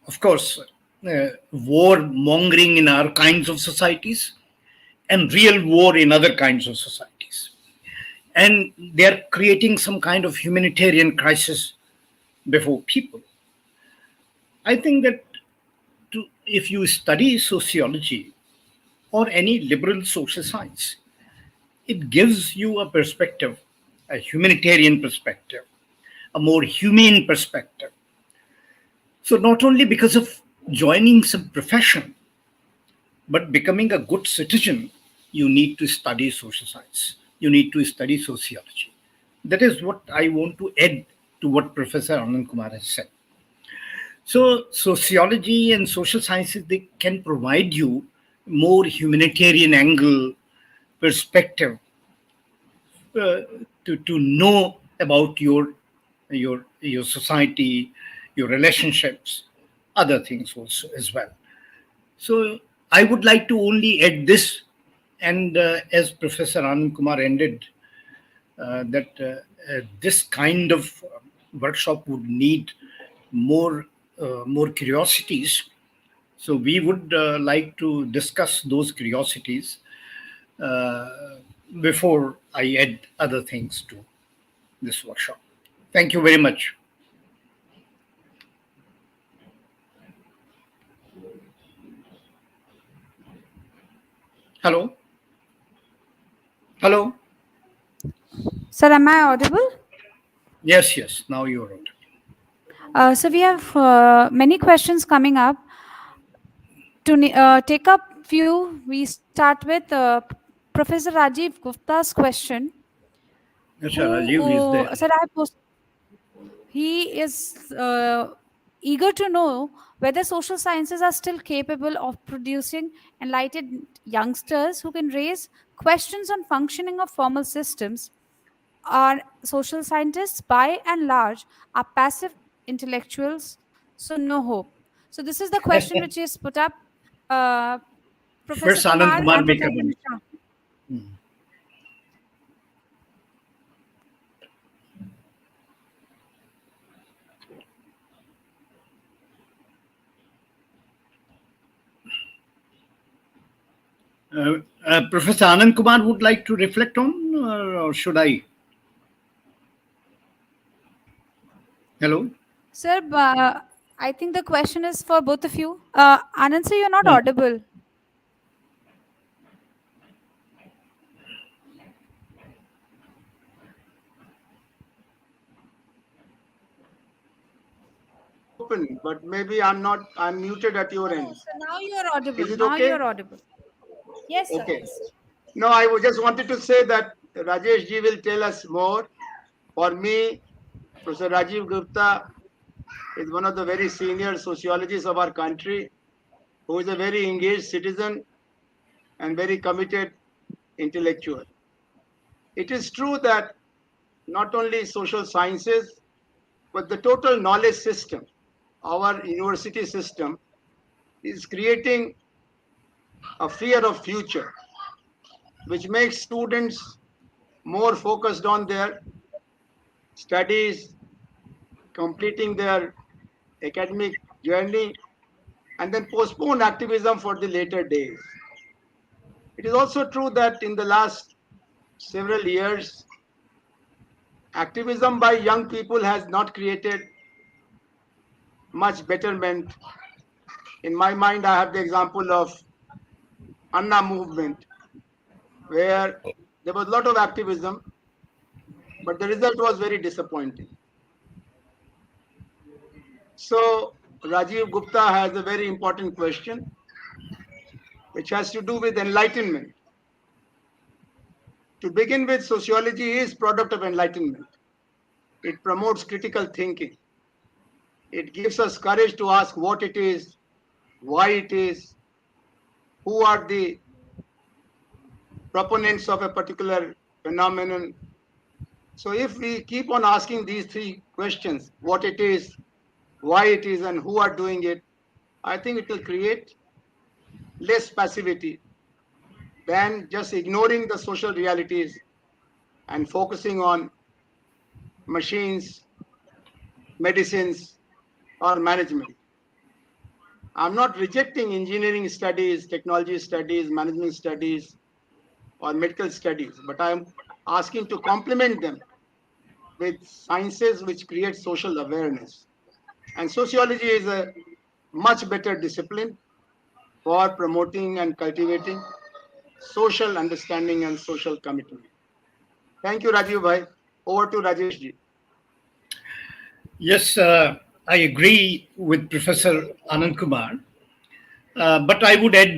of course, war mongering in our kinds of societies, and real war in other kinds of societies. And they're creating some kind of humanitarian crisis before people. I think that if you study sociology or any liberal social science, it gives you a perspective, a humanitarian perspective, a more humane perspective. So, not only because of joining some profession, but becoming a good citizen, you need to study social science. You need to study sociology. That is what I want to add to what Professor Anand Kumar has said. So, sociology and social sciences, they can provide you more humanitarian angle, perspective, uh, to know about your society, your relationships, other things also as well. So I would like to only add this, and as Professor Anand Kumar ended, that this kind of workshop would need more curiosities. So we would like to discuss those curiosities uh, before I add other things to this workshop. Thank you very much. Hello, hello. Sir, am I audible? Yes, yes. Now you're on. So we have many questions coming up. To take up few, we start with Professor Rajiv Gupta's question. Acha, Who Rajiv is there. sir, he is eager to know whether social sciences are still capable of producing enlightened youngsters who can raise questions on functioning of formal systems. Are social scientists by and large are passive intellectuals so no hope. So this is the question which is put up. Uh, Professor First, Anand Kumar Kumar and may Professor comment. Misra. Professor Anand Kumar would like to reflect on, or should I? Hello? Sir, I think the question is for both of you. Anand, sir, you're not Yeah. audible. Open, but maybe I'm muted at your No, end. sir, now you're audible. Is it Now okay? you're audible. Yes, sir. Okay. No, just wanted to say that Rajesh ji will tell us more. For me, Professor Rajiv Gupta is one of the very senior sociologists of our country, who is a very engaged citizen and very committed intellectual. It is true that not only social sciences, but the total knowledge system, our university system, is creating a fear of future, which makes students more focused on their studies, completing their academic journey, and then postpone activism for the later days. It is also true that in the last several years, activism by young people has not created much betterment. In my mind, I have the example of Anna movement, where there was a lot of activism, but the result was very disappointing. So Rajiv Gupta has a very important question, which has to do with enlightenment. To begin with, sociology is product of enlightenment. It promotes critical thinking. It gives us courage to ask what it is, why it is, who are the proponents of a particular phenomenon. So if we keep on asking these three questions, what it is, why it is, and who are doing it, I think it will create less passivity than just ignoring the social realities and focusing on machines, medicines, or management. I'm not rejecting engineering studies, technology studies, management studies, or medical studies, but I'm asking to complement them with sciences which create social awareness. And sociology is a much better discipline for promoting and cultivating social understanding and social commitment. Thank you, Rajiv Bhai. Over to Rajesh ji. Yes, I agree with Professor Anand Kumar, but I would add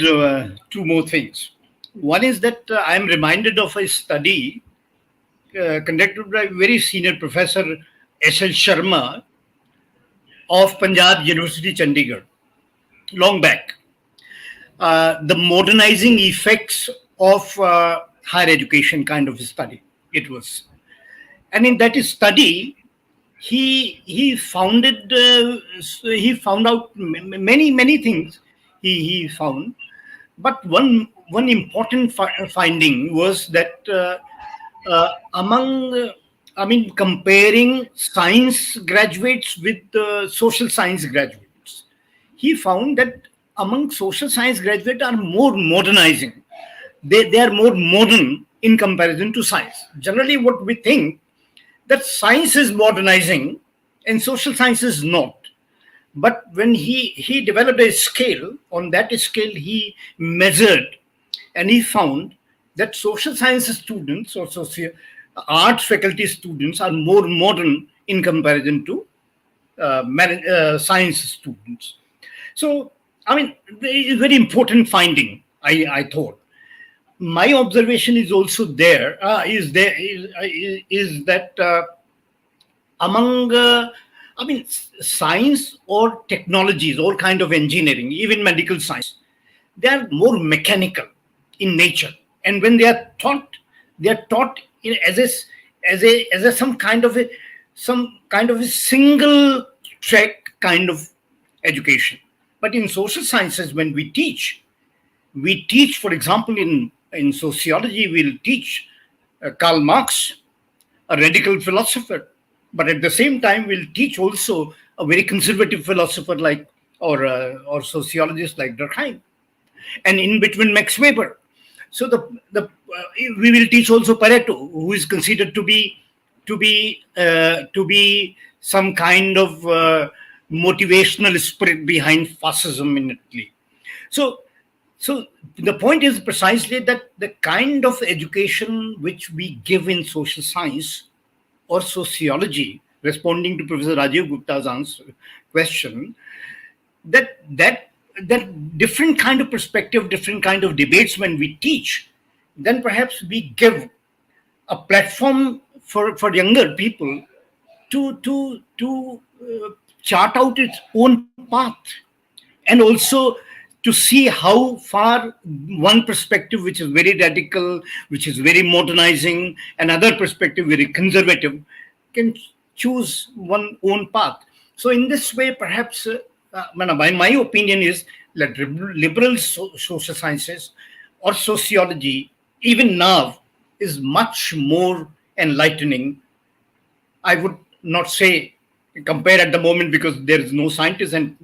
two more things. One is that I am reminded of a study conducted by very senior Professor S.L. Sharma of Punjab University, Chandigarh, long back. The modernizing effects of higher education kind of a study it was. And in that study, he found out many things he found, but one important finding was that among comparing science graduates with social science graduates, he found that among social science graduates are more modernizing. They are more modern in comparison to science. Generally, what we think that science is modernizing and social science is not. But when he developed a scale, on that scale he measured, and he found that social science students or arts faculty students are more modern in comparison to science students. So, I mean, it's a very important finding, I thought. My observation is also is that among science or technologies, all kind of engineering, even medical science, they are more mechanical in nature, and when they are taught as a some kind of a single track kind of education. But in social sciences, when we teach, for example, in sociology, we'll teach Karl Marx, a radical philosopher, but at the same time, we'll teach also a very conservative philosopher like or sociologist like Durkheim, and in between Max Weber. So we will teach also Pareto, who is considered to be some kind of motivational spirit behind fascism in Italy. So the point is precisely that the kind of education which we give in social science or sociology, responding to Professor Rajiv Gupta's question, that different kind of perspective, different kind of debates when we teach, then perhaps we give a platform for younger people to chart out its own path, and also to see how far one perspective which is very radical, which is very modernizing, another perspective very conservative, can choose one own path. So in this way, perhaps, my opinion is that liberal social sciences or sociology, even now, is much more enlightening. I would not say compare at the moment because there is no scientist and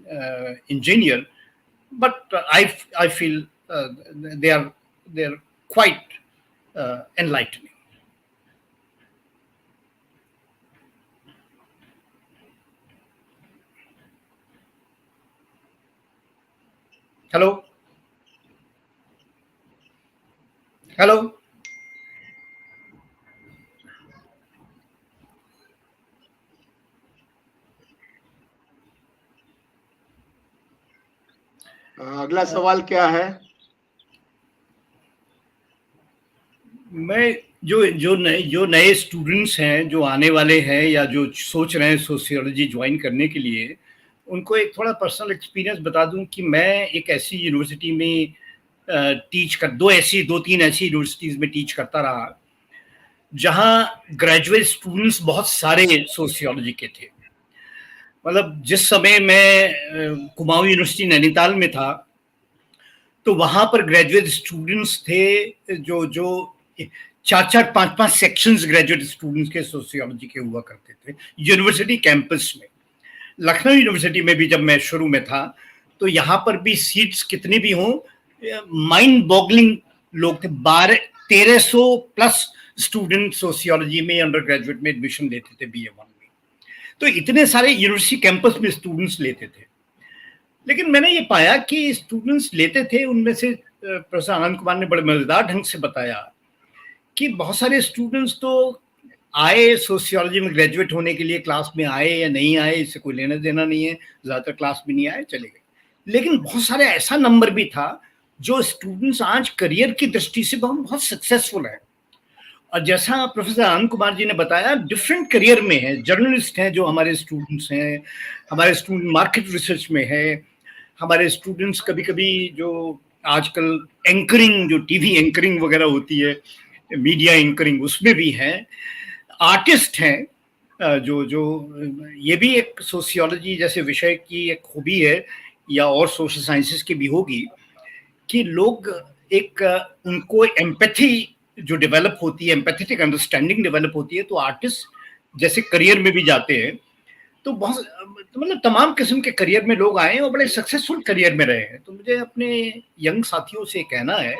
engineer, but I feel they're quite enlightening. Hello, hello. अगला सवाल क्या है? मैं जो नए students हैं, जो आने वाले हैं या जो सोच रहे हैं सोशियोलॉजी ज्वाइन करने के लिए, उनको एक थोड़ा पर्सनल एक्सपीरियंस बता दूं कि मैं एक ऐसी यूनिवर्सिटी में दो तीन ऐसी यूनिवर्सिटीज में टीच करता रहा जहां ग्रेजुएट स्टूडेंट्स बहुत सारे सोशियोलॉजी के थे। मतलब जिस समय मैं कुमाऊं यूनिवर्सिटी नैनीताल में था, तो वहां पर ग्रेजुएट स्टूडेंट्स थे जो 4-4, 5-5 सेक्शंस ग्रेजुएट स्टूडेंट्स के सोशियोलॉजी के हुआ करते थे यूनिवर्सिटी कैंपस में। लखनऊ यूनिवर्सिटी में भी जब मैं शुरू में था, तो यहाँ पर भी सीट्स कितनी भी हों, माइंड बॉगलिंग लोग थे। 1300 प्लस स्टूडेंट सोशियोलॉजी में अंडर ग्रेजुएट में एडमिशन लेते थे BA 1 में। तो इतने सारे यूनिवर्सिटी कैंपस में स्टूडेंट्स लेते थे। लेकिन मैंने ये पाया कि स्टूडेंट्स लेते थे, उनमें से प्रोफेसर आनंद कुमार ने बड़े मजेदार ढंग से बताया कि बहुत सारे स्टूडेंट्स तो आए सोशियोलॉजी में ग्रेजुएट होने के लिए, क्लास में आए या नहीं आए इससे कोई लेना देना नहीं है, ज्यादातर क्लास में नहीं आए, चले गए। लेकिन बहुत सारे ऐसा नंबर भी था जो स्टूडेंट्स आज करियर की दृष्टि से बहुत सक्सेसफुल है। और जैसा प्रोफेसर आनंद कुमार जी ने बताया, डिफरेंट करियर में है। जर्नलिस्ट हैं जो हमारे स्टूडेंट्स हैं, हमारे स्टूडेंट मार्केट रिसर्च में है, हमारे स्टूडेंट्स कभी कभी जो आजकल एंकरिंग, जो टीवी एंकरिंग वगैरह होती है, मीडिया एंकरिंग, उसमें भी हैं। आर्टिस्ट हैं जो ये भी एक सोशियोलॉजी जैसे विषय की एक खूबी है, या और सोशल साइंसेस की भी होगी, कि लोग एक उनको एम्पैथी जो डेवलप होती है, एम्पैथेटिक अंडरस्टैंडिंग डेवलप होती है, तो आर्टिस्ट जैसे करियर में भी जाते हैं, तो बहुत मतलब तमाम किस्म के करियर में लोग आए और बड़े सक्सेसफुल करियर में रहे हैं। तो मुझे अपने यंग साथियों से कहना है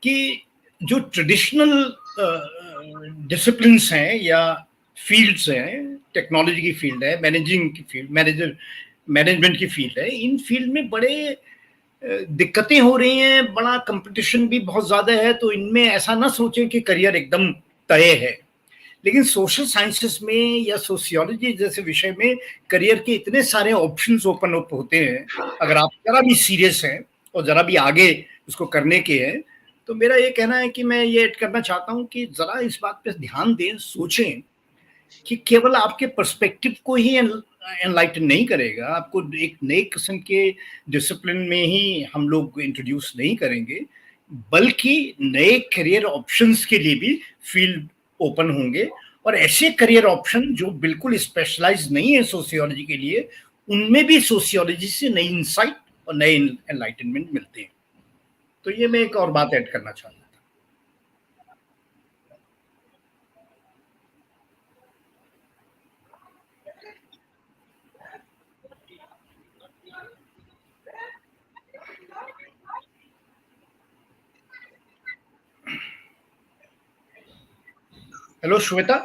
कि जो ट्रेडिशनल डिसिप्लिन्स हैं या फील्ड्स हैं, टेक्नोलॉजी की फील्ड है, मैनेजिंग की फील्ड, मैनेजमेंट की फील्ड है, इन फील्ड में बड़े दिक्कतें हो रही हैं, बड़ा कंपटीशन भी बहुत ज्यादा है। तो इनमें ऐसा ना सोचें कि करियर एकदम तय है। लेकिन सोशल साइंसेस में या सोशियोलॉजी जैसे विषय में करियर के इतने सारे ऑप्शंस ओपन अप होते हैं, अगर आप जरा भी सीरियस हैं और जरा भी आगे उसको करने के हैं। तो मेरा ये कहना है कि मैं ये ऐड करना चाहता हूँ कि जरा इस बात पे ध्यान दें, सोचें कि केवल आपके पर्सपेक्टिव को ही एनलाइटन नहीं करेगा, आपको एक नए किस्म के डिसिप्लिन में ही हम लोग इंट्रोड्यूस नहीं करेंगे, बल्कि नए करियर ऑप्शंस के लिए भी फील्ड ओपन होंगे। और ऐसे करियर ऑप्शन जो बिल्कुल स्पेशलाइज नहीं है सोशियोलॉजी के लिए, उनमें भी सोशियोलॉजी से नई इंसाइट और नए एनलाइटनमेंट मिलते हैं। तो ये मैं एक और बात ऐड करना चाहता था। Hello Shweta,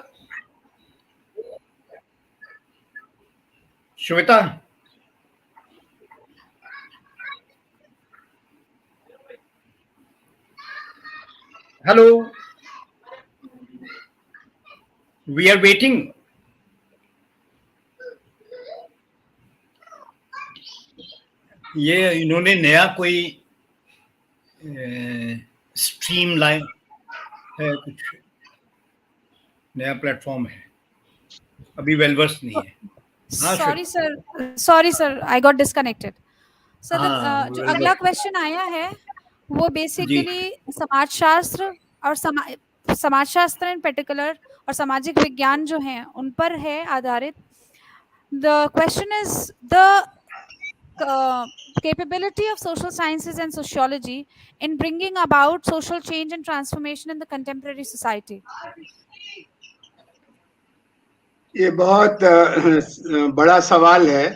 Shweta, hello, we are waiting. ये इन्होंने नया कोई स्ट्रीम लाइन है, कुछ नया प्लेटफॉर्म है, अभी वेलवर्स नहीं है। हाँ sorry Shweta, sir, I got disconnected sir. हाँ जो अगला वेलवर्स क्वेश्चन आया है वो जी। बेसिकली समाजशास्त्र और समाजशास्त्र इन पर्टिकुलर और सामाजिक विज्ञान जो हैं उन पर है आधारित। The question is the capability of social sciences and sociology in bringing about social change and transformation in the contemporary society. ये बहुत बड़ा सवाल है।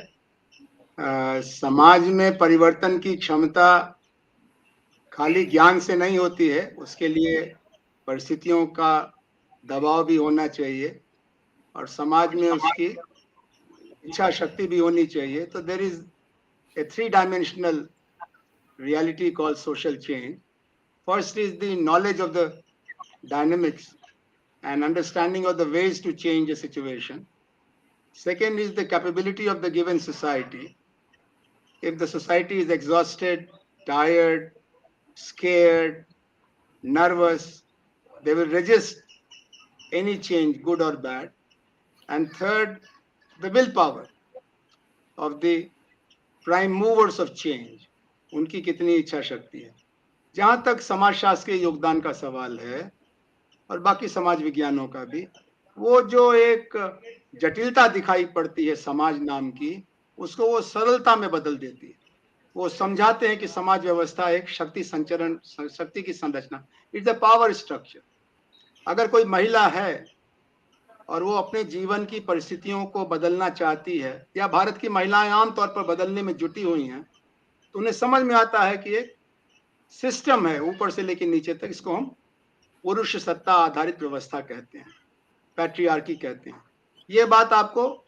समाज में परिवर्तन की क्षमता खाली ज्ञान से नहीं होती है, उसके लिए परिस्थितियों का दबाव भी होना चाहिए और समाज में उसकी इच्छा शक्ति भी होनी चाहिए। तो there is a 3-dimensional reality called social change. First is the knowledge of the dynamics and understanding of the ways to change a situation. Second is the capability of the given society. If the society is exhausted, tired, scared, nervous, they will resist any change, good or bad. And third, the willpower of the prime movers of change. उनकी कितनी इच्छा शक्ति है। जहां तक समाजशास्त्र के योगदान का सवाल है और बाकी समाज विज्ञानों का भी, वो जो एक जटिलता दिखाई पड़ती है समाज नाम की, उसको वो सरलता में बदल देती है। वो समझाते हैं कि समाज व्यवस्था एक शक्ति संचरण, शक्ति की संरचना, इट्स अ पावर स्ट्रक्चर। अगर कोई महिला है और वो अपने जीवन की परिस्थितियों को बदलना चाहती है, या भारत की महिलाएं आमतौर पर बदलने में जुटी हुई हैं, तो उन्हें समझ में आता है कि एक सिस्टम है ऊपर से लेकर नीचे तक, इसको हम पुरुष सत्ता आधारित व्यवस्था कहते हैं, पैट्रियार्की कहते हैं। ये बात आपको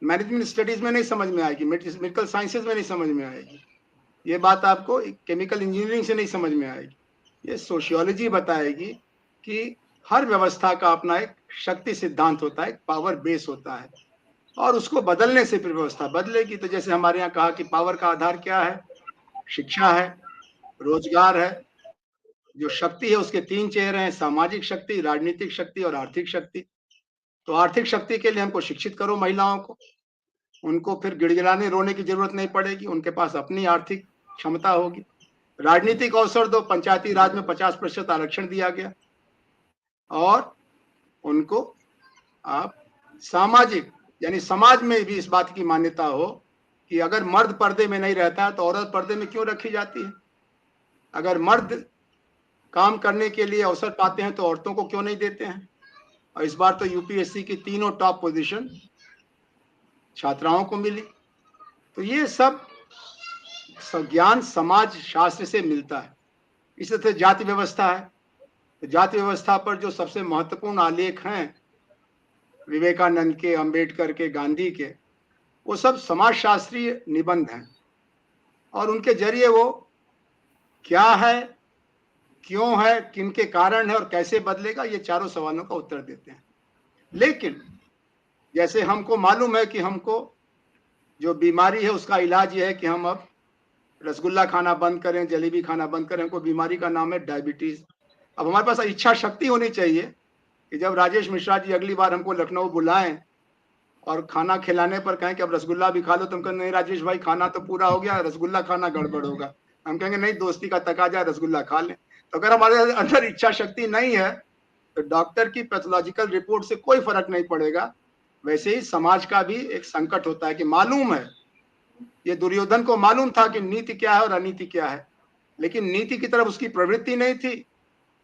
मैनेजमेंट स्टडीज में नहीं समझ में आएगी, मेडिकल साइंसेज में नहीं समझ में आएगी, ये बात आपको केमिकल इंजीनियरिंग से नहीं समझ में आएगी। ये सोशियोलॉजी बताएगी कि हर व्यवस्था का अपना एक शक्ति सिद्धांत होता है, एक पावर बेस होता है, और उसको बदलने से फिर व्यवस्था बदलेगी। तो जैसे हमारे यहाँ कहा कि पावर का आधार क्या है, शिक्षा है, रोजगार है। जो शक्ति है उसके 3 चेहरे हैं, सामाजिक शक्ति, राजनीतिक शक्ति और आर्थिक शक्ति। तो आर्थिक शक्ति के लिए हमको शिक्षित करो महिलाओं को, उनको फिर गिड़गिड़ाने रोने की जरूरत नहीं पड़ेगी, उनके पास अपनी आर्थिक क्षमता होगी। राजनीतिक अवसर दो, पंचायती राज में 50% आरक्षण दिया गया, और उनको आप सामाजिक, यानी समाज में भी इस बात की मान्यता हो कि अगर मर्द पर्दे में नहीं रहता है तो औरत पर्दे में क्यों रखी जाती है। अगर मर्द काम करने के लिए अवसर पाते हैं तो औरतों को क्यों नहीं देते हैं। और इस बार तो यूपीएससी की तीनों टॉप पोजीशन छात्राओं को मिली। तो ये सब ज्ञान समाज शास्त्र से मिलता है। इसी तरह जाति व्यवस्था है, तो जाति व्यवस्था पर जो सबसे महत्वपूर्ण आलेख हैं विवेकानंद के, अंबेडकर के, गांधी के, वो सब समाजशास्त्रीय निबंध हैं, और उनके जरिए वो क्या है, क्यों है, किन के कारण है और कैसे बदलेगा, ये चारों सवालों का उत्तर देते हैं। लेकिन जैसे हमको मालूम है कि हमको जो बीमारी है उसका इलाज ये है कि हम अब रसगुल्ला खाना बंद करें, जलेबी खाना बंद करें, हमको बीमारी का नाम है डायबिटीज। अब हमारे पास इच्छा शक्ति होनी चाहिए कि जब राजेश मिश्रा जी अगली बार हमको लखनऊ बुलाएं और खाना खिलाने पर कहें कि अब रसगुल्ला भी खा लो, तो हम कहें नहीं राजेश भाई, खाना तो पूरा हो गया, रसगुल्ला खाना गड़बड़ होगा। हम कहेंगे नहीं, दोस्ती का तकाजा, रसगुल्ला खा लें। तो अगर हमारे अंदर इच्छा शक्ति नहीं है तो डॉक्टर की पैथोलॉजिकल रिपोर्ट से कोई फर्क नहीं पड़ेगा। वैसे ही समाज का भी एक संकट होता है कि मालूम है, ये दुर्योधन को मालूम था कि नीति क्या है और अनीति क्या है, लेकिन नीति की तरफ उसकी प्रवृत्ति नहीं थी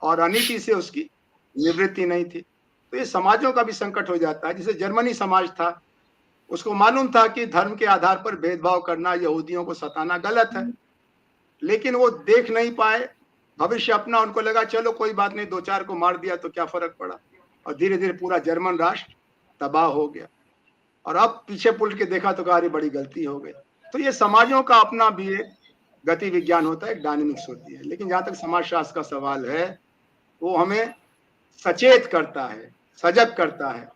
और अनीति से उसकी निवृत्ति नहीं थी। तो ये समाजों का भी संकट हो जाता है। जैसे जर्मनी समाज था, उसको मालूम था कि धर्म के आधार पर भेदभाव करना, यहूदियों को सताना गलत है, लेकिन वो देख नहीं पाए भविष्य अपना। उनको लगा चलो कोई बात नहीं, 2-4 को मार दिया तो क्या फर्क पड़ा, और धीरे धीरे पूरा जर्मन राष्ट्र तबाह हो गया। और अब पीछे पुलट के देखा तो कहा अरे बड़ी गलती हो गई। तो ये समाजों का अपना भी एक गति विज्ञान होता है, एक डायनेमिक्स होती है। लेकिन जहां तक समाजशास्त्र का सवाल है, वो हमें सचेत करता है, सजग करता है,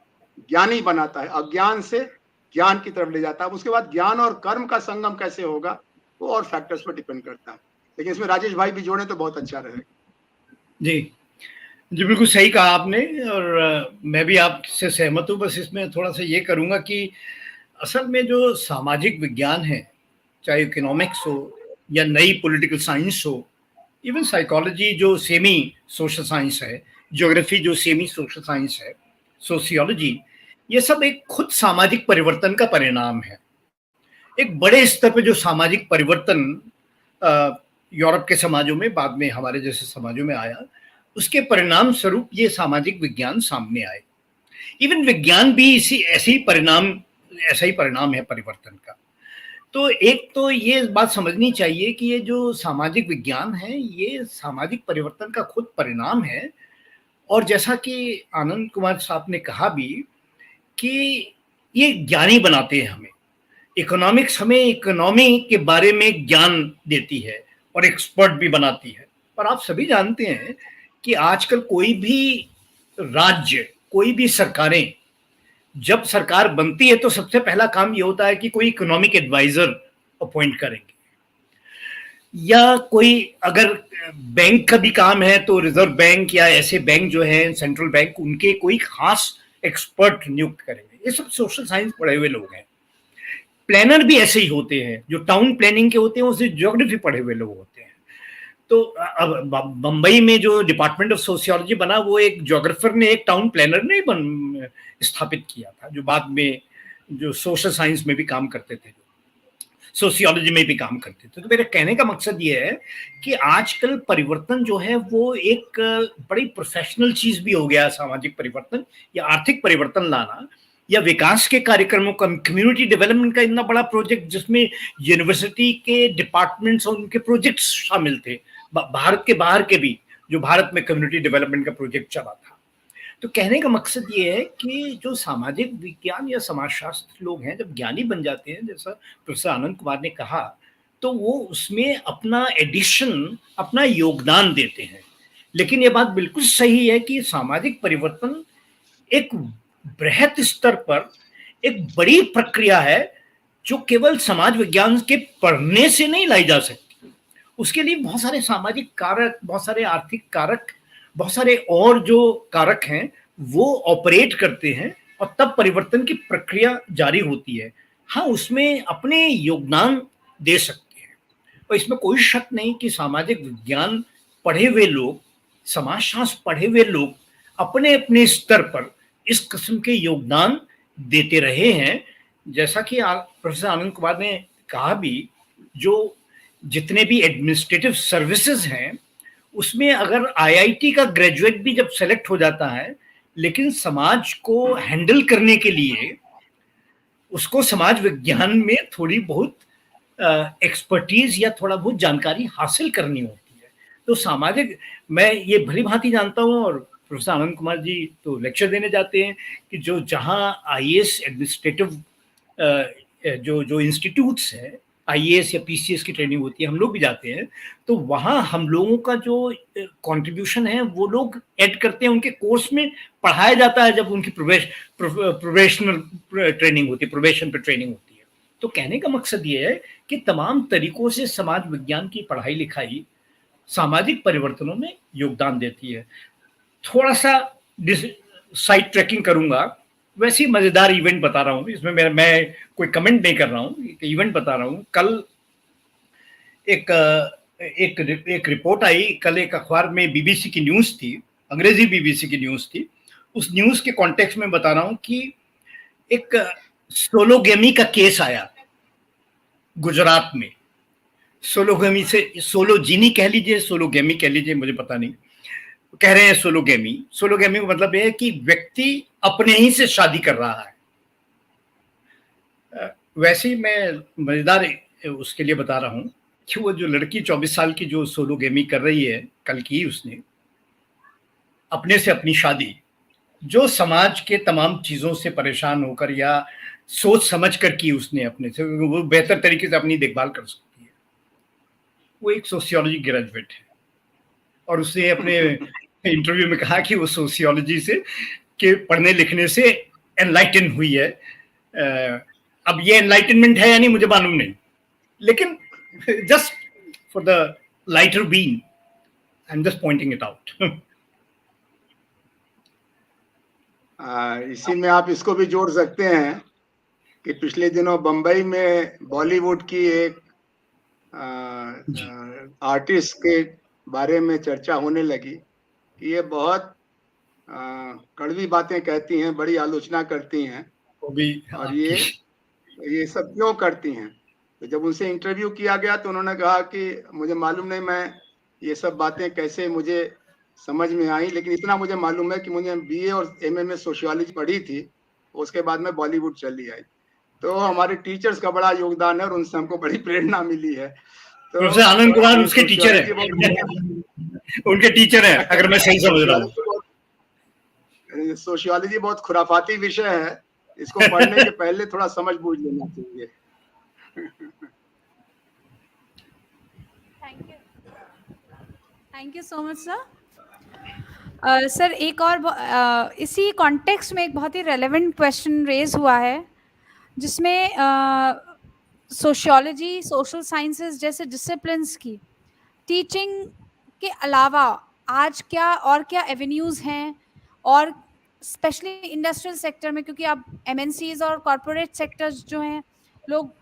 ज्ञानी बनाता है, अज्ञान से ज्ञान की तरफ ले जाता है। उसके बाद ज्ञान और कर्म का संगम कैसे होगा वो और फैक्टर्स पर डिपेंड करता है। लेकिन इसमें राजेश भाई भी जोड़े तो बहुत अच्छा रहेगा। जी जी, बिल्कुल सही कहा आपने, और मैं भी आपसे सहमत हूँ। बस इसमें थोड़ा सा ये करूँगा कि असल में जो सामाजिक विज्ञान है, चाहे इकोनॉमिक्स हो या नई पॉलिटिकल साइंस हो, इवन साइकोलॉजी जो सेमी सोशल साइंस है, ज्योग्राफी जो सेमी सोशल साइंस है, सोशियोलॉजी, ये सब एक खुद सामाजिक परिवर्तन का परिणाम है। एक बड़े स्तर पे जो सामाजिक परिवर्तन यूरोप के समाजों में, बाद में हमारे जैसे समाजों में आया, उसके परिणाम स्वरूप ये सामाजिक विज्ञान सामने आए। इवन विज्ञान भी ऐसा ही परिणाम है परिवर्तन का। तो एक तो ये बात समझनी चाहिए कि ये जो सामाजिक विज्ञान है, ये सामाजिक परिवर्तन का खुद परिणाम है। और जैसा कि आनंद कुमार साहब ने कहा भी कि ये ज्ञानी बनाते हैं हमें। इकोनॉमिक्स हमें इकोनॉमी के बारे में ज्ञान देती है और एक्सपर्ट भी बनाती है। और आप सभी जानते हैं कि आजकल कोई भी राज्य, कोई भी सरकारें, जब सरकार बनती है तो सबसे पहला काम ये होता है कि कोई इकोनॉमिक एडवाइजर अपॉइंट करेंगे, या कोई अगर बैंक का भी काम है तो रिजर्व बैंक या ऐसे बैंक जो है सेंट्रल बैंक, उनके कोई खास एक्सपर्ट नियुक्त करेंगे। ये सब सोशल साइंस पढ़े हुए लोग हैं। प्लानर भी ऐसे ही होते हैं, जो टाउन प्लानिंग के होते हैं उसे ज्योग्राफी पढ़े हुए लोग होते हैं। तो अब बंबई में जो डिपार्टमेंट ऑफ सोशियोलॉजी बना, वो एक ज्योग्राफर ने, एक टाउन प्लानर ने स्थापित किया था, जो बाद में जो सोशल साइंस में भी काम करते थे, सोशियोलॉजी में भी काम करते थे। तो मेरे कहने का मकसद ये है कि आजकल परिवर्तन जो है वो एक बड़ी प्रोफेशनल चीज भी हो गया। सामाजिक परिवर्तन या आर्थिक परिवर्तन लाना या विकास के कार्यक्रमों का, कम्युनिटी डेवलपमेंट का इतना बड़ा प्रोजेक्ट जिसमें यूनिवर्सिटी के डिपार्टमेंट्स और उनके प्रोजेक्ट्स शामिल थे, भारत के बाहर के भी, जो भारत में कम्युनिटी डेवलपमेंट का प्रोजेक्ट चला था। तो कहने का मकसद ये है कि जो सामाजिक विज्ञान या समाजशास्त्र लोग हैं, जब ज्ञानी बन जाते हैं, जैसा प्रोफेसर आनंद कुमार ने कहा, तो वो उसमें अपना एडिशन, अपना योगदान देते हैं। लेकिन ये बात बिल्कुल सही है कि सामाजिक परिवर्तन एक बृहत स्तर पर एक बड़ी प्रक्रिया है, जो केवल समाज विज्ञान के पढ़ने से नहीं लाई जा सकती। उसके लिए बहुत सारे सामाजिक कारक, बहुत सारे आर्थिक कारक, बहुत सारे और जो कारक हैं वो ऑपरेट करते हैं, और तब परिवर्तन की प्रक्रिया जारी होती है। हाँ, उसमें अपने योगदान दे सकते हैं, और इसमें कोई शक नहीं कि सामाजिक विज्ञान पढ़े हुए लोग, समाजशास्त्र पढ़े हुए लोग अपने अपने स्तर पर इस किस्म के योगदान देते रहे हैं। जैसा कि प्रोफेसर आनंद कुमार ने कहा भी, जो जितने भी एडमिनिस्ट्रेटिव सर्विसेज हैं, उसमें अगर आईआईटी का ग्रेजुएट भी जब सेलेक्ट हो जाता है, लेकिन समाज को हैंडल करने के लिए उसको समाज विज्ञान में थोड़ी बहुत एक्सपर्टीज या थोड़ा बहुत जानकारी हासिल करनी होती है। तो सामाजिक, मैं ये भली भांति जानता हूँ, और प्रोफेसर आनंद कुमार जी तो लेक्चर देने जाते हैं कि जो जहाँ आईएएस एडमिनिस्ट्रेटिव जो जो इंस्टीट्यूट्स हैं, आईएएस या पीसीएस की ट्रेनिंग होती है, हम लोग भी जाते हैं, तो वहाँ हम लोगों का जो कंट्रीब्यूशन है वो लोग ऐड करते हैं, उनके कोर्स में पढ़ाया जाता है जब उनकी प्रोबेशनल ट्रेनिंग होती है, प्रोबेशन पर ट्रेनिंग होती है। तो कहने का मकसद ये है कि तमाम तरीकों से समाज विज्ञान की पढ़ाई लिखाई सामाजिक परिवर्तनों में योगदान देती है। थोड़ा सा साइड ट्रैकिंग करूंगा, वैसे ही मजेदार इवेंट बता रहा हूँ, इसमें मैं कोई कमेंट नहीं कर रहा हूँ, इवेंट बता रहा हूँ। कल एक रिपोर्ट आई, कल एक अखबार में बीबीसी की न्यूज़ थी, अंग्रेजी बीबीसी की न्यूज़ थी। उस न्यूज़ के कॉन्टेक्स्ट में बता रहा हूँ कि एक सोलोगेमी का केस आया गुजरात में। सोलोगेमी से सोलोजिनी कह लीजिए, सोलोगेमी कह लीजिए, मुझे पता नहीं, कह रहे हैं सोलोगेमी। सोलोगेमी का मतलब है कि व्यक्ति अपने ही से शादी कर रहा है। वैसे ही मैं मजेदार उसके लिए बता रहा हूं कि वो जो लड़की 24 साल की जो सोलोगेमी कर रही है, कल की उसने अपने से अपनी शादी, जो समाज के तमाम चीजों से परेशान होकर या सोच समझ कर की उसने अपने से, वो बेहतर तरीके से अपनी देखभाल कर सकती है। वो एक सोशियोलॉजी ग्रेजुएट है और उसने अपने इंटरव्यू में कहा कि वो सोशियोलॉजी से के पढ़ने लिखने से एनलाइटन हुई है। अब ये एनलाइटनमेंट है या नहीं मुझे मालूम नहीं, लेकिन just for the lighter vein I am just pointing it out. इसी में आप इसको भी जोड़ सकते हैं कि पिछले दिनों बंबई में बॉलीवुड की एक आर्टिस्ट के बारे में चर्चा होने लगी कि ये बहुत कड़वी बातें कहती हैं, बड़ी आलोचना करती हैं, वो भी और ये सब क्यों करती हैं। तो जब उनसे इंटरव्यू किया गया तो उन्होंने कहा कि मुझे मालूम नहीं मैं ये सब बातें कैसे मुझे समझ में आई, लेकिन इतना मुझे मालूम है कि मुझे बीए और एमए में सोशियोलॉजी पढ़ी थी, उसके बाद में बॉलीवुड चली आई। तो हमारे टीचर्स का बड़ा योगदान है और उनसे हमको बड़ी प्रेरणा मिली है। तो प्रोफेसर आनंद कुमार उसके टीचर सोशियोलॉजी हैं। उनके टीचर हैं, अगर मैं सही समझ रहा हूँ। सोशियोलॉजी बहुत खुराफाती विषय है, इसको पढ़ने के पहले थोड़ा समझ बूझ लेना चाहिए। Thank you so much sir. Sir एक और इसी कॉन्टेक्स्ट में एक बहुत ही रेलेवेंट क्वेश्चन रेज हुआ है, जिसमें सोशियोलॉजी, सोशल साइंसेज जैसे डिसिप्लिन्स की टीचिंग के अलावा आज क्या एवेन्यूज़ हैं, और स्पेशली इंडस्ट्रियल सेक्टर में, क्योंकि अब एमएनसीज और कॉरपोरेट सेक्टर्स जो हैं लोग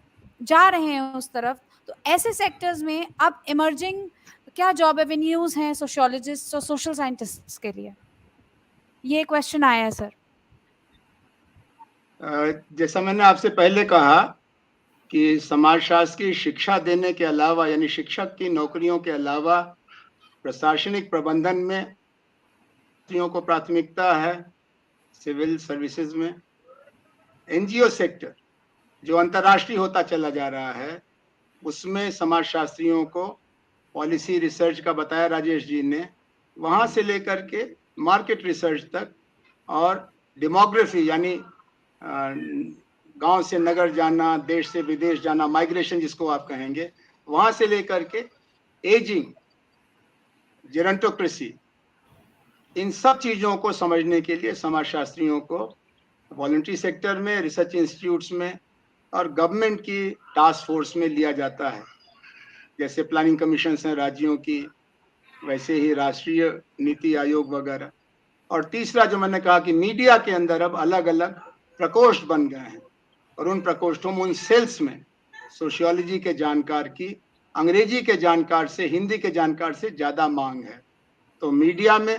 जा रहे हैं उस तरफ, तो ऐसे सेक्टर्स में अब इमर्जिंग क्या जॉब एवेन्यूज़ हैं सोशियोलॉजिस्ट और सोशल साइंटिस्ट्स के लिए? ये क्वेश्चन आया है सर। जैसा मैंने आपसे पहले कहा कि समाजशास्त्र की शिक्षा देने के अलावा, यानी शिक्षक की नौकरियों के अलावा प्रशासनिक प्रबंधन में नौकरियों को प्राथमिकता है। सिविल सर्विसेज में एनजीओ सेक्टर जो अंतर्राष्ट्रीय होता चला जा रहा है, उसमें समाजशास्त्रियों को पॉलिसी रिसर्च का बताया राजेश जी ने, वहां से लेकर के मार्केट रिसर्च तक, और डेमोग्राफी यानी गांव से नगर जाना, देश से विदेश जाना, माइग्रेशन जिसको आप कहेंगे, वहां से लेकर के एजिंग, जेरंटोक्रेसी, इन सब चीजों को समझने के लिए समाजशास्त्रियों को वॉलंटरी सेक्टर में, रिसर्च इंस्टीट्यूट्स में और गवर्नमेंट की टास्क फोर्स में लिया जाता है। जैसे प्लानिंग कमीशन हैं राज्यों की, वैसे ही राष्ट्रीय नीति आयोग वगैरह। और तीसरा जो मैंने कहा कि मीडिया के अंदर अब अलग अलग प्रकोष्ठ बन गए हैं, और उन प्रकोष्ठों में, उन सेल्स में सोशियोलॉजी के जानकार की अंग्रेजी के जानकार से, हिंदी के जानकार से ज्यादा मांग है। तो मीडिया में,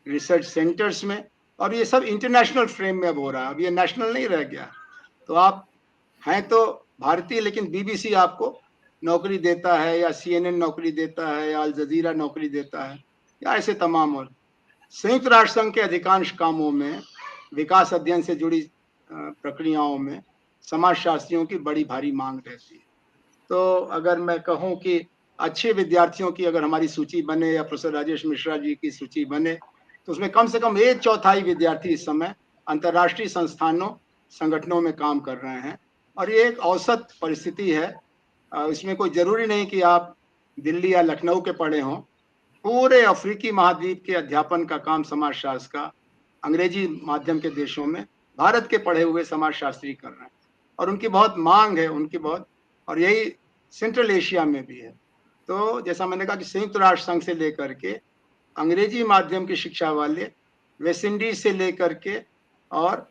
रिसर्च सेंटर्स में, और ये सब इंटरनेशनल फ्रेम में अब हो रहा है, अब ये नेशनल नहीं रह गया। तो आप हैं तो भारतीय, लेकिन बीबीसी आपको नौकरी देता है, या सीएनएन नौकरी देता है, या अल जजीरा नौकरी देता है, या ऐसे तमाम। और संयुक्त राष्ट्र संघ के अधिकांश कामों में, विकास अध्ययन से जुड़ी प्रक्रियाओं में समाजशास्त्रियों की बड़ी भारी मांग रहती है। तो अगर मैं कहूं कि अच्छे विद्यार्थियों की अगर हमारी सूची बने, या प्रोफेसर राजेश मिश्रा जी की सूची बने, तो उसमें कम से कम 1/4 विद्यार्थी इस समय अंतर्राष्ट्रीय संस्थानों, संगठनों में काम कर रहे हैं। और ये एक औसत परिस्थिति है, इसमें कोई जरूरी नहीं कि आप दिल्ली या लखनऊ के पढ़े हों। पूरे अफ्रीकी महाद्वीप के अध्यापन का काम समाजशास्त्र का अंग्रेजी माध्यम के देशों में भारत के पढ़े हुए समाजशास्त्री कर रहे हैं, और उनकी बहुत मांग है, उनकी बहुत, और यही सेंट्रल एशिया में भी है। तो जैसा मैंने कहा कि संयुक्त राष्ट्र संघ से लेकर के अंग्रेजी माध्यम की शिक्षा वाले, वेस्ट इंडीज से लेकर के और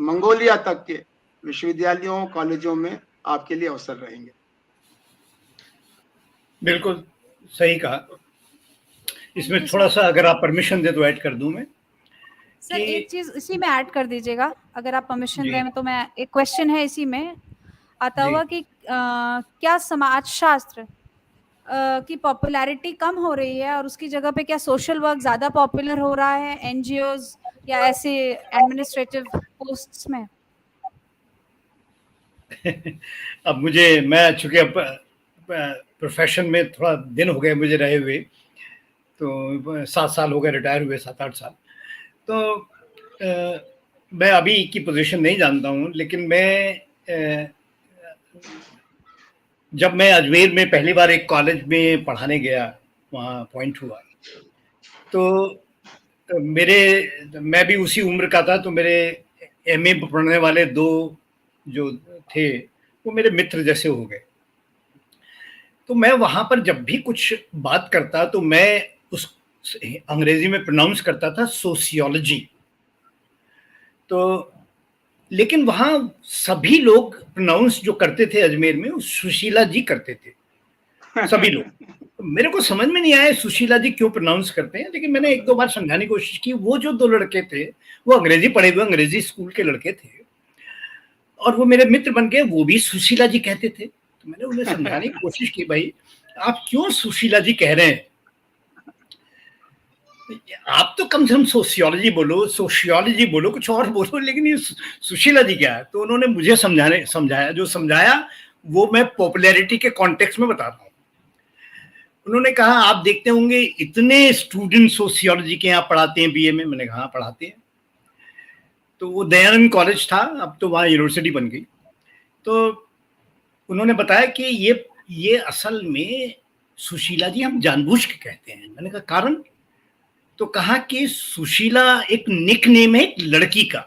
मंगोलिया तक के विश्वविद्यालयों, कॉलेजों में आपके लिए अवसर रहेंगे। बिल्कुल सही कहा। इसमें थोड़ा सा अगर आप परमिशन दे तो ऐड कर दूं मैं। सर एक चीज इसी में ऐड कर दीजिएगा अगर आप परमिशन जी दें, तो मैं एक क्वेश्चन है इसी में आता जी। हुआ कि क्या समाज शास्त्र की पॉपुलैरिटी कम हो रही है और उसकी जगह पे क्या सोशल वर्क ज्यादा पॉपुलर हो रहा है एनजीओज या ऐसे एडमिनिस्ट्रेटिव पोस्ट्स में? अब मैं चूंकि अब प्रोफेशन में थोड़ा दिन हो गए मुझे रहे हुए, तो 7 साल हो गए रिटायर हुए, 7-8 साल। तो मैं अभी की पोजीशन नहीं जानता हूँ, लेकिन जब मैं अजमेर में पहली बार एक कॉलेज में पढ़ाने गया, वहाँ अपॉइंट हुआ, तो मैं भी उसी उम्र का था, तो मेरे एमए पढ़ने वाले 2 जो थे वो मेरे मित्र जैसे हो गए। तो मैं वहां पर जब भी कुछ बात करता तो मैं उस अंग्रेजी में प्रोनाउंस करता था सोशियोलॉजी। तो लेकिन वहां सभी लोग प्रोनाउंस जो करते थे अजमेर में, वो सुशीला जी करते थे, सभी लोग। तो मेरे को समझ में नहीं आया सुशीला जी क्यों प्रोनाउंस करते हैं, लेकिन मैंने 1-2 बार समझाने की कोशिश की। वो जो 2 लड़के थे वो अंग्रेजी पढ़े हुए अंग्रेजी स्कूल के लड़के थे, और वो मेरे मित्र बन गए, वो भी सुशीला जी कहते थे। तो मैंने उन्हें समझाने की कोशिश की, भाई आप क्यों सुशीला जी कह रहे हैं, आप तो कम से कम सोशियोलॉजी बोलो, सोशियोलॉजी बोलो, कुछ और बोलो, लेकिन ये सुशीला जी क्या है। तो उन्होंने मुझे समझाया, जो समझाया वो मैं पॉपुलैरिटी के कॉन्टेक्स्ट में बता रहा हूँ। उन्होंने कहा आप देखते होंगे इतने स्टूडेंट सोशियोलॉजी के यहाँ पढ़ाते हैं बीए में। मैंने कहा पढ़ाते हैं। तो वो दयानंद कॉलेज था, अब तो वहाँ यूनिवर्सिटी बन गई। तो उन्होंने बताया कि ये असल में सुशीला जी हम जानबूझ के कहते हैं। मैंने कहा कारण? तो कहा कि सुशीला एक निक नेम है एक लड़की का,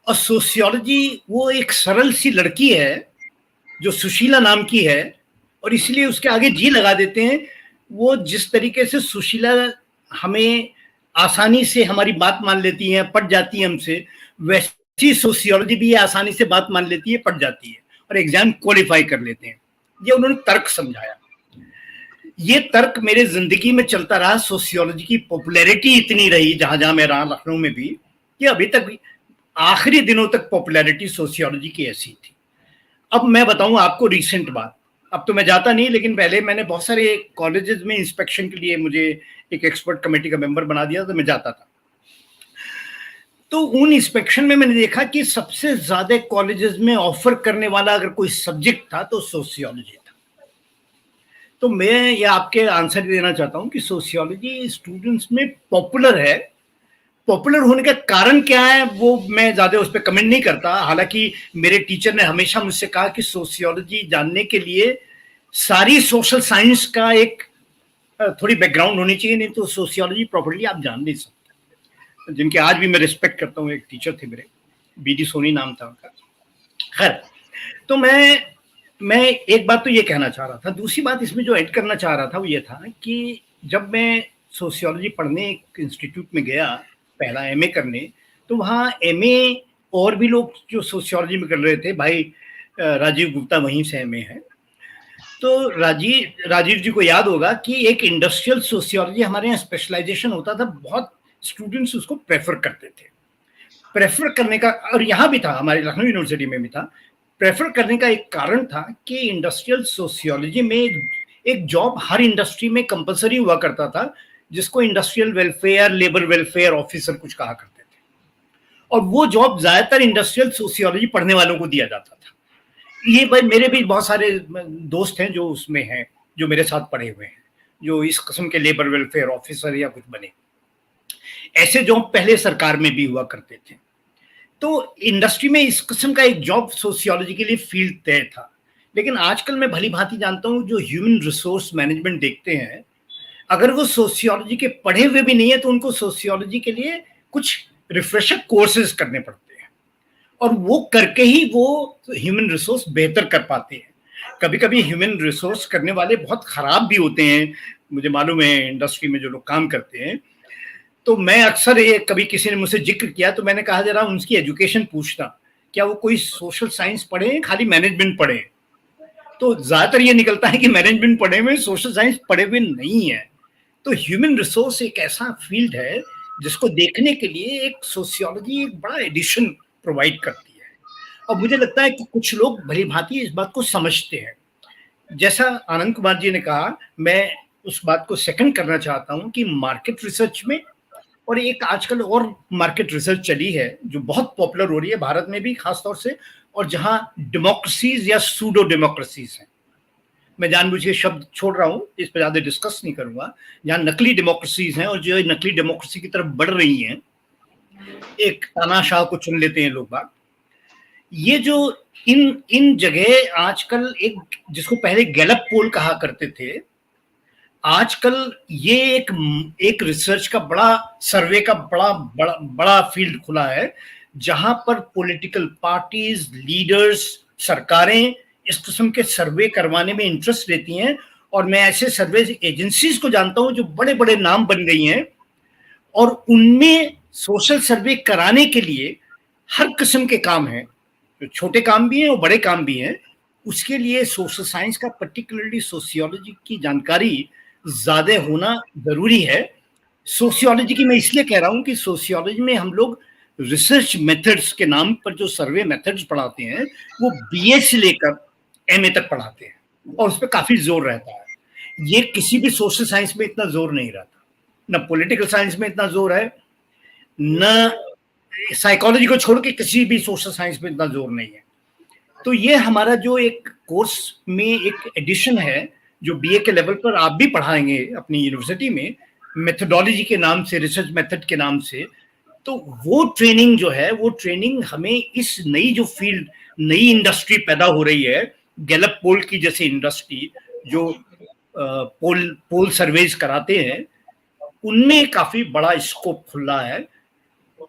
और सोशियोलॉजी वो एक सरल सी लड़की है जो सुशीला नाम की है, और इसलिए उसके आगे जी लगा देते हैं। वो जिस तरीके से सुशीला हमें आसानी से हमारी बात मान लेती है, पढ़ जाती है हमसे, वैसी सोशियोलॉजी भी आसानी से बात मान लेती है, पढ़ जाती है, और एग्जाम क्वालिफाई कर लेते हैं। ये उन्होंने तर्क समझाया। ये तर्क मेरे जिंदगी में चलता रहा। सोशियोलॉजी की पॉपुलैरिटी इतनी रही जहां जहां मैं रहा, लखनऊ में भी, कि अभी तक भी आखिरी दिनों तक पॉपुलैरिटी सोशियोलॉजी की ऐसी थी। अब मैं बताऊं आपको रीसेंट बात। अब तो मैं जाता नहीं, लेकिन पहले मैंने बहुत सारे कॉलेजेस में इंस्पेक्शन के लिए मुझे एक एक्सपर्ट कमेटी का मेंबर बना दिया, तो मैं जाता था। तो उन इंस्पेक्शन में मैंने देखा कि सबसे ज्यादा कॉलेजेस में ऑफर करने वाला अगर कोई सब्जेक्ट था तो सोशियोलॉजी था। तो मैं ये आपके आंसर देना चाहता हूं कि सोशियोलॉजी स्टूडेंट्स में पॉपुलर है। पॉपुलर होने का कारण क्या है वो मैं ज्यादा उस पर कमेंट नहीं करता। हालांकि मेरे टीचर ने हमेशा मुझसे कहा कि सोशियोलॉजी जानने के लिए सारी सोशल साइंस का एक थोड़ी बैकग्राउंड होनी चाहिए, नहीं तो सोशियोलॉजी प्रॉपर्ली आप जान नहीं सकते। जिनके आज भी मैं रिस्पेक्ट करता हूँ, एक टीचर थे मेरे, बीडी सोनी नाम था उनका। खैर, तो मैं एक बात तो ये कहना चाह रहा था। दूसरी बात इसमें जो ऐड करना चाह रहा था वो ये था कि जब मैं सोशियोलॉजी पढ़ने एक इंस्टीट्यूट में गया पहला एमए करने, तो वहाँ एमए और भी लोग जो सोशियोलॉजी में कर रहे थे, भाई राजीव गुप्ता वहीं से एमए है। तो राजीव जी को याद होगा कि एक इंडस्ट्रियल सोशियोलॉजी हमारे यहाँ स्पेशलाइजेशन होता था, बहुत स्टूडेंट्स उसको प्रेफर करते थे। प्रेफर करने का, और यहाँ भी था, हमारे लखनऊ यूनिवर्सिटी में भी था, प्रेफर करने का एक कारण था कि इंडस्ट्रियल सोशियोलॉजी में एक जॉब हर इंडस्ट्री में कंपलसरी हुआ करता था, जिसको industrial welfare, labour welfare officer कुछ कहा करते थे, और वो जॉब ज्यादातर इंडस्ट्रियल सोशियोलॉजी पढ़ने वालों को दिया जाता था। ये भाई मेरे भी बहुत सारे दोस्त हैं जो उसमें हैं, जो मेरे साथ पढ़े हुए हैं, जो इस किस्म के लेबर वेलफेयर ऑफिसर या कुछ बने। ऐसे जॉब पहले सरकार में भी हुआ करते थे। तो इंडस्ट्री में इस किस्म का एक जॉब सोशियोलॉजी के लिए फील्ड तय था। लेकिन आजकल मैं भली भांति जानता हूं जो ह्यूमन रिसोर्स मैनेजमेंट देखते हैं, अगर वो सोशियोलॉजी के पढ़े हुए भी नहीं है तो उनको सोशियोलॉजी के लिए कुछ रिफ्रेशर कोर्सेज करने पड़ते हैं, और वो करके ही वो ह्यूमन रिसोर्स बेहतर कर पाते हैं। कभी कभी ह्यूमन रिसोर्स करने वाले बहुत खराब भी होते हैं, मुझे मालूम है इंडस्ट्री में जो लोग काम करते हैं। तो मैं अक्सर ये, कभी किसी ने मुझसे जिक्र किया तो मैंने कहा जरा उनकी एजुकेशन पूछना, क्या वो कोई सोशल साइंस पढ़े हैं, खाली मैनेजमेंट पढ़े हैं? तो ज्यादातर ये निकलता है कि मैनेजमेंट पढ़े हुए, सोशल साइंस पढ़े हुए नहीं है। तो ह्यूमन रिसोर्स एक ऐसा फील्ड है जिसको देखने के लिए एक सोशियोलॉजी एक बड़ा एडिशन प्रोवाइड करती है। और मुझे लगता है कि कुछ लोग भली भांति इस बात को समझते हैं। जैसा आनंद कुमार जी ने कहा, मैं उस बात को सेकंड करना चाहता हूं कि मार्केट रिसर्च में, और एक आजकल और मार्केट रिसर्च चली है जो बहुत पॉपुलर हो रही है भारत में भी खासतौर से, और जहां डेमोक्रेसीज या सूडो डेमोक्रेसीज हैं, मैं जानबूझ के शब्द छोड़ रहा हूं, इस पर ज्यादा डिस्कस नहीं करूंगा, जहां नकली डेमोक्रेसीज हैं और जो नकली डेमोक्रेसी की तरफ बढ़ रही हैं, एक तानाशाह को चुन लेते हैं लोग बाग। ये जो इन इन जगह आजकल एक, जिसको पहले गैलप पोल कहा करते थे, आजकल ये एक रिसर्च का बड़ा, सर्वे का बड़ा बड़ा बड़ा फील्ड खुला है, जहां पर पॉलिटिकल पार्टीज, लीडर्स, सरकारें इस किस्म के सर्वे करवाने में इंटरेस्ट लेती हैं। और मैं ऐसे सर्वे एजेंसीज को जानता हूं जो बड़े बड़े नाम बन गई हैं, और उनमें सोशल सर्वे कराने के लिए हर किस्म के काम हैं, जो छोटे काम भी हैं और बड़े काम भी हैं। उसके लिए सोशल साइंस का, पर्टिकुलरली सोशियोलॉजी की जानकारी ज्यादा होना जरूरी है। सोशियोलॉजी की मैं इसलिए कह रहा हूं कि सोशियोलॉजी में हम लोग रिसर्च मेथड्स के नाम पर जो सर्वे मेथड्स पढ़ाते हैं, वो बीए से लेकर एमए तक पढ़ाते हैं, और उस पर काफी जोर रहता है। ये किसी भी सोशल साइंस में इतना जोर नहीं रहता, न पॉलिटिकल साइंस में इतना जोर है, न साइकोलॉजी को छोड़ के किसी भी सोशल साइंस में इतना जोर नहीं है। तो ये हमारा जो एक कोर्स में एक एडिशन है, जो बीए के लेवल पर आप भी पढ़ाएंगे अपनी यूनिवर्सिटी में, मेथोडोलॉजी के नाम से, रिसर्च मेथड के नाम से। तो वो ट्रेनिंग जो है, वो ट्रेनिंग हमें इस नई जो फील्ड, नई इंडस्ट्री पैदा हो रही है, गैलप पोल की जैसी इंडस्ट्री, जो पोल सर्वेज कराते हैं, उनमें काफी बड़ा स्कोप खुला है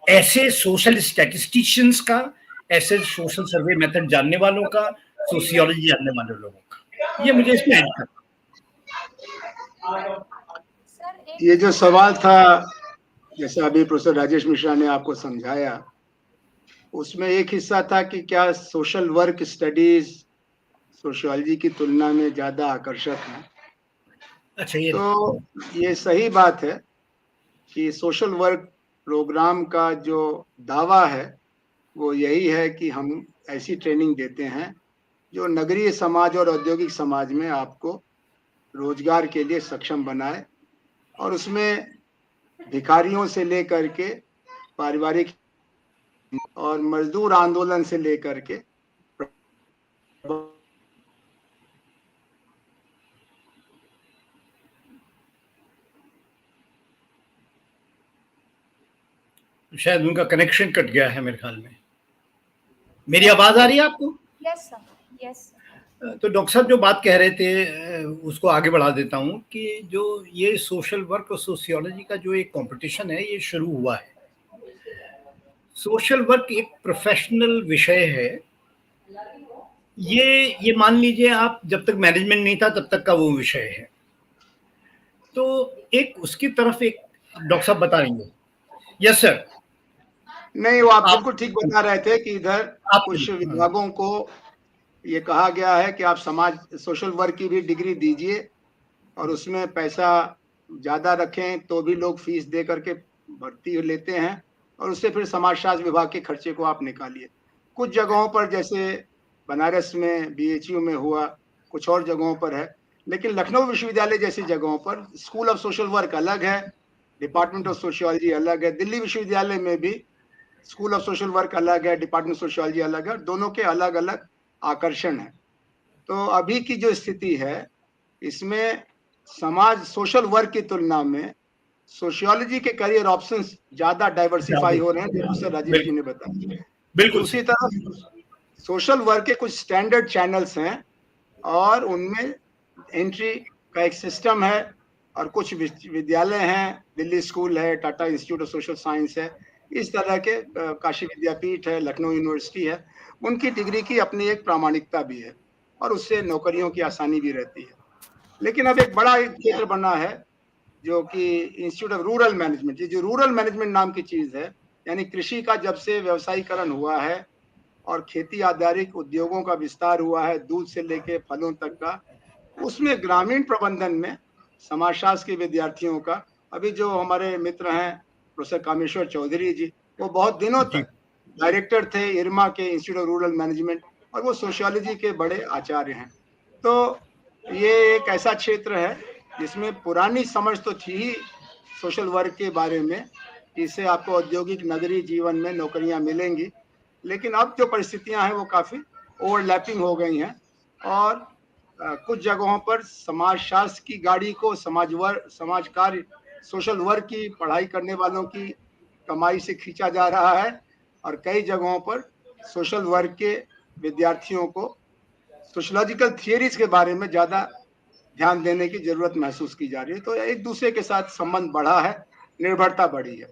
ऐसे सोशल स्टैटिस्टिशियंस का, ऐसे सोशल सर्वे मेथड जानने वालों का, सोशियोलॉजी जानने वाले लोगों का। ये मुझे इसमें ऐड करना। ये जो सवाल था, जैसे अभी प्रोफेसर राजेश मिश्रा ने आपको समझाया, उसमें एक हिस्सा था कि क्या सोशल वर्क स्टडीज सोशियोलॉजी की तुलना में ज्यादा आकर्षक है। अच्छा, ये तो ये सही बात है कि सोशल वर्क प्रोग्राम का जो दावा है वो यही है कि हम ऐसी ट्रेनिंग देते हैं जो नगरीय समाज और औद्योगिक समाज में आपको रोजगार के लिए सक्षम बनाए, और उसमें भिखारियों से लेकर के पारिवारिक और मजदूर आंदोलन से लेकर के शायद उनका कनेक्शन कट गया है मेरे ख्याल में। मेरी आवाज आ रही है आपको? Yes sir, yes sir. तो डॉक्टर साहब जो बात कह रहे थे, उसको आगे बढ़ा देता हूँ कि जो ये सोशल वर्क और सोशियोलॉजी का जो एक कंपटीशन है, ये शुरू हुआ है। सोशल वर्क एक प्रोफेशनल विषय है। ये मान लीजिए आप, जब तक मैनेजमेंट नहीं था तब तक का वो विषय है। तो एक उसकी तरफ एक डॉक्टर साहब बताएंगे। Yes sir. नहीं, वो आप बिल्कुल ठीक बता रहे थे कि इधर कुछ हाँ। विभागों को ये कहा गया है कि आप समाज सोशल वर्क की भी डिग्री दीजिए और उसमें पैसा ज्यादा रखें तो भी लोग फीस दे करके भर्ती लेते हैं, और उससे फिर समाजशास्त्र विभाग के खर्चे को आप निकालिए। कुछ जगहों पर, जैसे बनारस में बीएचयू में हुआ, कुछ और जगहों पर है, लेकिन लखनऊ विश्वविद्यालय जैसी जगहों पर स्कूल ऑफ सोशल वर्क अलग है, डिपार्टमेंट ऑफ सोशियोलॉजी अलग है। दिल्ली विश्वविद्यालय में भी स्कूल ऑफ सोशल वर्क अलग है, डिपार्टमेंट सोशियोलॉजी अलग है, दोनों के अलग अलग आकर्षण है। तो अभी की जो स्थिति है, इसमें समाज सोशल वर्क की तुलना में सोशियोलॉजी के करियर ऑप्शंस ज्यादा डाइवर्सिफाई हो रहे हैं, जैसे राजेश जी ने बताया। बिल्कुल। दूसरी तरफ सोशल वर्क के कुछ स्टैंडर्ड चैनल्स हैं और उनमें एंट्री का एक सिस्टम है, और कुछ विद्यालय हैं, दिल्ली स्कूल है, Tata institute of social science है, इस तरह के काशी विद्यापीठ है, लखनऊ यूनिवर्सिटी है, उनकी डिग्री की अपनी एक प्रामाणिकता भी है और उससे नौकरियों की आसानी भी रहती है। लेकिन अब एक बड़ा क्षेत्र बना है जो कि इंस्टीट्यूट ऑफ रूरल मैनेजमेंट, ये जो रूरल मैनेजमेंट नाम की चीज है, यानी कृषि का जब से व्यवसायीकरण हुआ है और खेती आधारित उद्योगों का विस्तार हुआ है, दूध से लेके फलों तक का, उसमें ग्रामीण प्रबंधन में समाजशास्त्र के विद्यार्थियों का, अभी जो हमारे मित्र हैं प्रोफेसर कामेश्वर चौधरी जी, वो बहुत दिनों तक डायरेक्टर थे इरमा के इंस्टीट्यूट ऑफ रूरल मैनेजमेंट, और वो सोशियोलॉजी के बड़े आचार्य हैं। तो ये एक ऐसा क्षेत्र है जिसमें पुरानी समझ तो थी ही सोशल वर्क के बारे में, इससे आपको औद्योगिक नगरी जीवन में नौकरियां मिलेंगी, लेकिन अब जो परिस्थितियां हैं वो काफी ओवरलैपिंग हो गई हैं, और कुछ जगहों पर समाजशास्त्र की गाड़ी को समाज कार्य सोशल वर्क की पढ़ाई करने वालों की कमाई से खींचा जा रहा है, और कई जगहों पर सोशल वर्क के विद्यार्थियों को सोशलॉजिकल थियरीज के बारे में ज्यादा ध्यान देने की जरूरत महसूस की जा रही है। तो एक दूसरे के साथ संबंध बढ़ा है, निर्भरता बढ़ी है।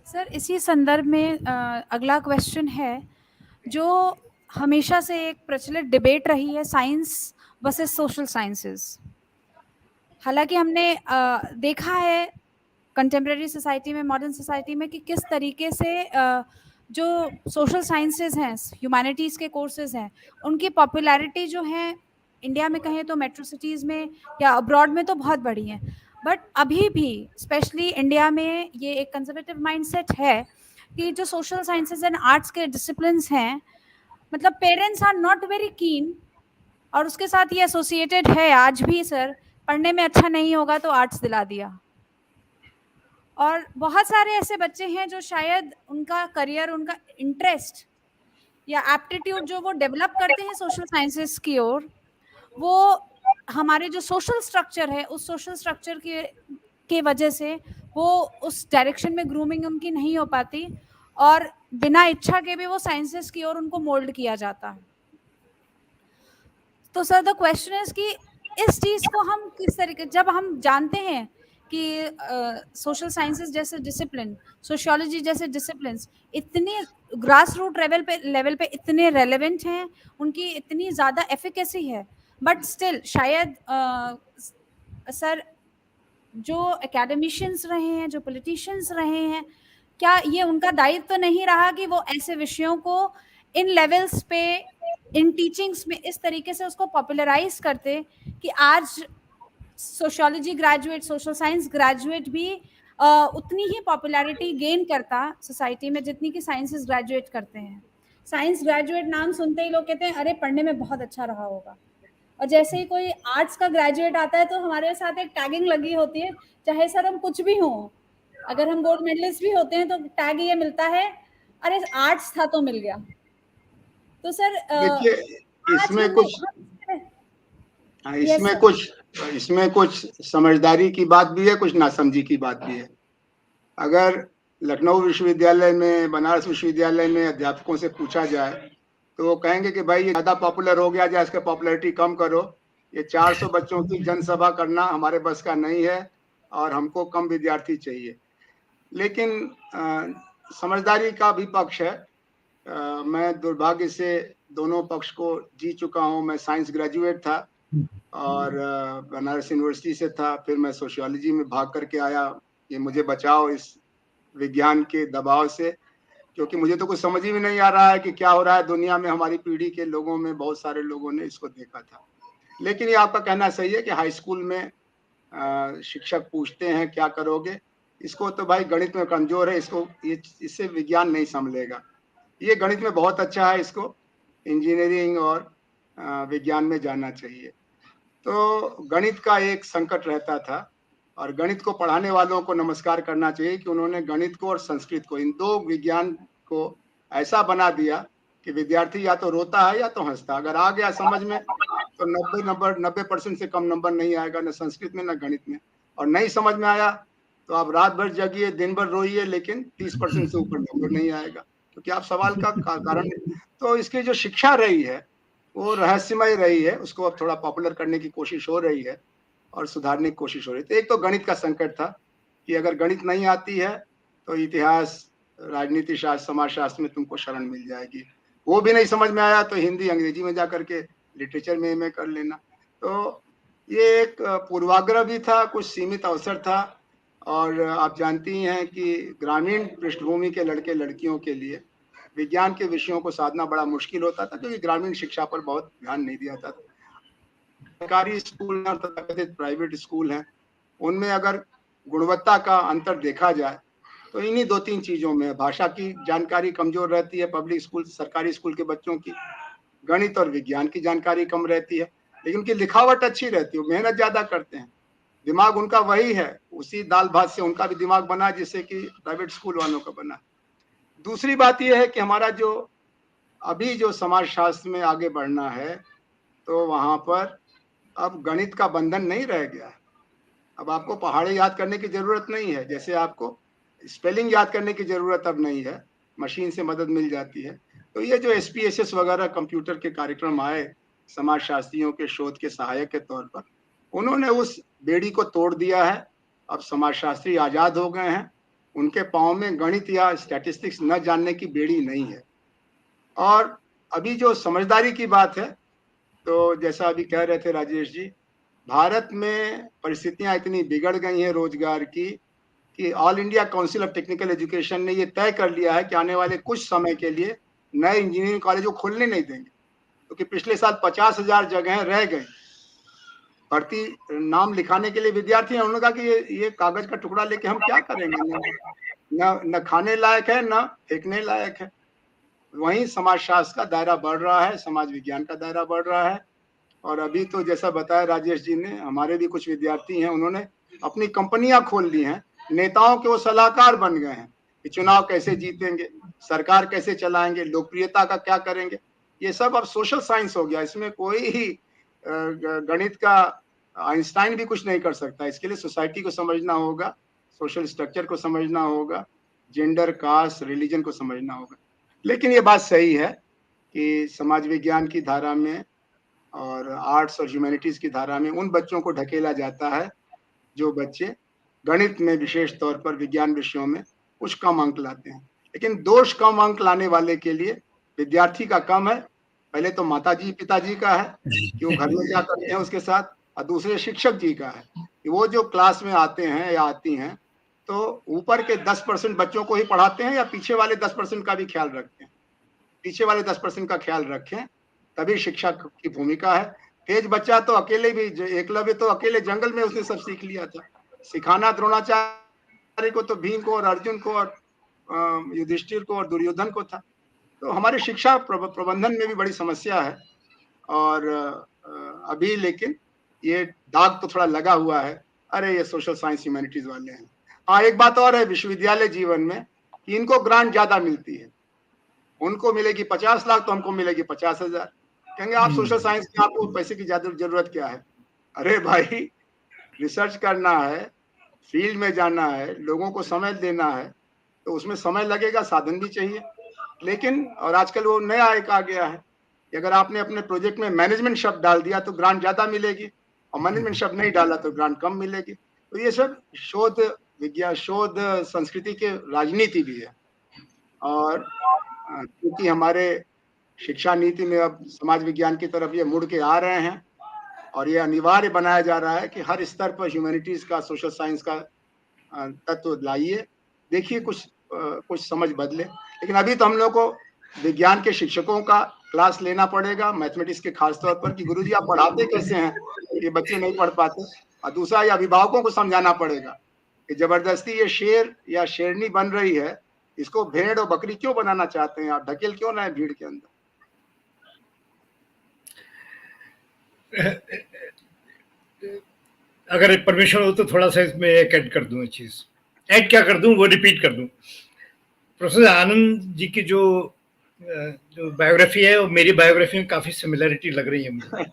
सर इसी संदर्भ में अगला क्वेश्चन है, जो हमेशा से एक प्रचलित डिबेट रही है, साइंस वर्सेस सोशल साइंसेस। हालांकि हमने देखा है कंटेम्प्रेरी सोसाइटी में, मॉडर्न सोसाइटी में, कि किस तरीके से जो सोशल साइंसेज हैं, ह्यूमैनिटीज के कोर्सेज हैं, उनकी पॉपुलैरिटी जो है इंडिया में कहें तो मेट्रो सिटीज में या अब्रॉड में तो बहुत बढ़ी है, बट अभी भी स्पेशली इंडिया में ये एक कंजर्वेटिव माइंडसेट है कि जो सोशल साइंसेज एंड आर्ट्स के डिसिप्लिन्स हैं, मतलब parents are not very keen, और उसके साथ ये एसोसिएटेड है आज भी सर, पढ़ने में अच्छा नहीं होगा तो आर्ट्स दिला दिया। और बहुत सारे ऐसे बच्चे हैं जो शायद उनका करियर, उनका इंटरेस्ट या एप्टीट्यूड जो वो डेवलप करते हैं सोशल साइंसेस की ओर, वो हमारे जो सोशल स्ट्रक्चर है, उस सोशल स्ट्रक्चर के वजह से वो उस डायरेक्शन में ग्रूमिंग उनकी नहीं हो पाती, और बिना इच्छा के भी वो साइंसेस की ओर उनको मोल्ड किया जाता है। तो सर द क्वेश्चन इज कि इस चीज को हम किस तरीके, जब हम जानते हैं कि सोशल साइंसेस जैसे डिसिप्लिन, सोशियोलॉजी जैसे डिसिप्लिन इतने ग्रास रूट लेवल पे इतने रेलेवेंट हैं, उनकी इतनी ज़्यादा एफिकेसी है, बट स्टिल शायद सर जो एकेडमिशियंस रहे हैं, जो पॉलिटिशियंस रहे हैं, क्या ये उनका दायित्व तो नहीं रहा कि वो ऐसे विषयों को इन लेवल्स पे, इन टीचिंग्स में इस तरीके से उसको पॉपुलराइज करते कि आज sociology graduate, social science graduate भी उतनी ही पॉपुलैरिटी गेन करता सोसाइटी में जितनी कि साइंसेस ग्रेजुएट करते हैं। साइंस ग्रेजुएट नाम सुनते ही लोग कहते हैं अरे पढ़ने में बहुत अच्छा रहा होगा, और जैसे ही कोई आर्ट्स का ग्रेजुएट आता है तो हमारे साथ एक टैगिंग लगी होती है, चाहे सर हम कुछ भी हों, अगर हम गोल्ड मेडलिस्ट भी होते हैं तो टैग ये मिलता है, अरे आर्ट्स था तो मिल गया। तो सर देखिए, आज इसमें yes, कुछ इसमें कुछ समझदारी की बात भी है, कुछ नासमझी की बात भी है। अगर लखनऊ विश्वविद्यालय में, बनारस विश्वविद्यालय में अध्यापकों से पूछा जाए तो वो कहेंगे कि भाई ये ज्यादा पॉपुलर हो गया, जाए इसका पॉपुलैरिटी कम करो, ये 400 बच्चों की जनसभा करना हमारे बस का नहीं है और हमको कम विद्यार्थी चाहिए। लेकिन समझदारी का भी पक्ष है। मैं दुर्भाग्य से दोनों पक्ष को जी चुका हूँ। मैं साइंस ग्रेजुएट था और बनारस यूनिवर्सिटी से था, फिर मैं सोशियोलॉजी में भाग करके आया कि मुझे बचाओ इस विज्ञान के दबाव से, क्योंकि मुझे तो कुछ समझ ही में नहीं आ रहा है कि क्या हो रहा है दुनिया में। हमारी पीढ़ी के लोगों में बहुत सारे लोगों ने इसको देखा था। लेकिन ये आपका कहना सही है कि हाई स्कूल में शिक्षक पूछते हैं क्या करोगे, इसको तो भाई गणित में कमजोर है, इसको इससे विज्ञान नहीं संभलेगा। ये गणित में बहुत अच्छा है, इसको इंजीनियरिंग और विज्ञान में जाना चाहिए। तो गणित का एक संकट रहता था, और गणित को पढ़ाने वालों को नमस्कार करना चाहिए कि उन्होंने गणित को और संस्कृत को, इन दो विज्ञान को ऐसा बना दिया कि विद्यार्थी या तो रोता है या तो हंसता। अगर आ गया समझ में तो 90% से कम नंबर नहीं आएगा, न संस्कृत में न गणित में। और नहीं समझ में आया तो आप रात भर जगिए, दिन भर रोइए, लेकिन 30% से ऊपर नंबर नहीं आएगा, क्योंकि आप सवाल का कारण। तो इसकी जो शिक्षा रही है वो रहस्यमय रही है, उसको अब थोड़ा पॉपुलर करने की कोशिश हो रही है और सुधारने की कोशिश हो रही है। तो एक तो गणित का संकट था कि अगर गणित नहीं आती है तो इतिहास, राजनीति शास्त्र, समाज शास्त्र में तुमको शरण मिल जाएगी। वो भी नहीं समझ में आया तो हिंदी अंग्रेजी में जा करके लिटरेचर में एमए कर लेना। तो ये एक पूर्वाग्रह भी था, कुछ सीमित अवसर था। और आप जानती हैं कि ग्रामीण पृष्ठभूमि के लड़के लड़कियों के लिए विज्ञान के विषयों को साधना बड़ा मुश्किल होता था, क्योंकि ग्रामीण शिक्षा पर बहुत ध्यान नहीं दिया जाता था। सरकारी स्कूल और तथाकथित प्राइवेट स्कूल हैं, उनमें अगर गुणवत्ता का अंतर देखा जाए तो इन्हीं 2-3 चीजों में भाषा की जानकारी कमजोर रहती है पब्लिक स्कूल सरकारी स्कूल के बच्चों की, गणित और विज्ञान की जानकारी कम रहती है, लेकिन उनकी लिखावट अच्छी रहती है, मेहनत ज्यादा करते हैं, दिमाग उनका वही है, उसी दाल भात से उनका भी दिमाग बना जिससे कि प्राइवेट स्कूल वालों का बना। दूसरी बात यह है कि हमारा जो अभी जो समाज शास्त्र में आगे बढ़ना है तो वहां पर अब गणित का बंधन नहीं रह गया है। अब आपको पहाड़े याद करने की जरूरत नहीं है, जैसे आपको स्पेलिंग याद करने की जरूरत अब नहीं है, मशीन से मदद मिल जाती है। तो ये जो SPSS वगैरह कंप्यूटर के कार्यक्रम आए समाज शास्त्रियों के शोध के सहायक के तौर पर, उन्होंने उस बेड़ी को तोड़ दिया है। अब समाज शास्त्री आजाद हो गए हैं, उनके पाँव में गणित या स्टैटिस्टिक्स न जानने की बेड़ी नहीं है। और अभी जो समझदारी की बात है, तो जैसा अभी कह रहे थे राजेश जी, भारत में परिस्थितियां इतनी बिगड़ गई हैं रोजगार की कि all India council of technical education ने ये तय कर लिया है कि आने वाले कुछ समय के लिए नए इंजीनियरिंग कॉलेज को खोलने नहीं देंगे, क्योंकि पिछले साल 50,000 जगह रह गई भर्ती नाम लिखाने के लिए विद्यार्थी हैं। उन्होंने कहा कि ये कागज का टुकड़ा लेके हम क्या करेंगे, न खाने लायक है न फेंकने लायक है। वहीं समाज शास्त्र का दायरा बढ़ रहा है, समाज विज्ञान का दायरा बढ़ रहा है। और अभी तो जैसा बताया राजेश जी ने, हमारे भी कुछ विद्यार्थी हैं, उन्होंने अपनी कंपनियां खोल ली हैं, नेताओं के वो सलाहकार बन गए हैं कि चुनाव कैसे जीतेंगे, सरकार कैसे चलाएंगे, लोकप्रियता का क्या करेंगे। ये सब अब सोशल साइंस हो गया, इसमें कोई ही गणित का आइंस्टाइन भी कुछ नहीं कर सकता। इसके लिए सोसाइटी को समझना होगा, सोशल स्ट्रक्चर को समझना होगा, जेंडर, कास्ट, रिलीजन को समझना होगा। लेकिन ये बात सही है कि समाज विज्ञान की धारा में और आर्ट्स और ह्यूमैनिटीज की धारा में उन बच्चों को ढकेला जाता है जो बच्चे गणित में विशेष तौर पर विज्ञान विषयों में कुछ कम अंक लाते हैं। लेकिन दोष कम अंक लाने वाले के लिए विद्यार्थी का कम है, पहले तो माताजी पिताजी का है कि वो घर में क्या करते हैं उसके साथ, और दूसरे शिक्षक जी का है कि वो जो क्लास में आते हैं या आती हैं तो ऊपर के 10% बच्चों को ही पढ़ाते हैं या पीछे वाले 10% का भी ख्याल रखते हैं। पीछे वाले 10% का ख्याल रखें, तभी शिक्षक की भूमिका है। तेज बच्चा तो अकेले भी, एकलव्य तो अकेले जंगल में उसने सब सीख लिया था, सिखाना द्रोणाचार्य को तो भीम को और अर्जुन को और युधिष्ठिर को और दुर्योधन को था। तो हमारे शिक्षा प्रबंधन में भी बड़ी समस्या है। और अभी लेकिन ये दाग तो थोड़ा लगा हुआ है, अरे ये सोशल साइंस ह्यूमैनिटीज वाले हैं। हाँ, एक बात और है विश्वविद्यालय जीवन में कि इनको ग्रांट ज्यादा मिलती है, उनको मिलेगी 50 लाख तो हमको मिलेगी 50,000। कहेंगे आप सोशल साइंस में आपको पैसे की ज्यादा जरूरत क्या है। अरे भाई, रिसर्च करना है, फील्ड में जाना है, लोगों को समय देना है, तो उसमें समय लगेगा, साधन भी चाहिए। लेकिन और आजकल वो नया एक आ गया है कि अगर आपने अपने प्रोजेक्ट में मैनेजमेंट शब्द डाल दिया तो ग्रांट ज्यादा मिलेगी, और मैनेजमेंट शब्द नहीं डाला तो ग्रांट कम मिलेगी। तो ये सब शोध विज्ञान, शोध संस्कृति के राजनीति भी है। और क्योंकि हमारे शिक्षा नीति में अब समाज विज्ञान की तरफ ये मुड़ के आ रहे हैं और ये अनिवार्य बनाया जा रहा है कि हर स्तर पर ह्यूमैनिटीज का, सोशल साइंस का तत्व लाइए, देखिए कुछ समझ बदले। लेकिन अभी तो हम लोग को विज्ञान के शिक्षकों का क्लास लेना पड़ेगा, मैथमेटिक्स के खास तौर पर, कि गुरुजी आप पढ़ाते कैसे हैं, ये बच्चे नहीं पढ़ पाते। और दूसरा, ये अभिभावकों को समझाना पड़ेगा कि जबरदस्ती ये शेर या शेरनी बन रही है, इसको भेड़ और बकरी क्यों बनाना चाहते हैं आप, ढकेल क्यों ना है भीड़ के अंदर। अगर परमिशन हो तो थोड़ा सा इसमें एक ऐड कर दूं, चीज ऐड क्या कर दूं, वो रिपीट कर दूं। प्रोफेसर आनंद जी की जो बायोग्राफी है वो मेरी बायोग्राफी में काफी सिमिलरिटी लग रही है मुझे।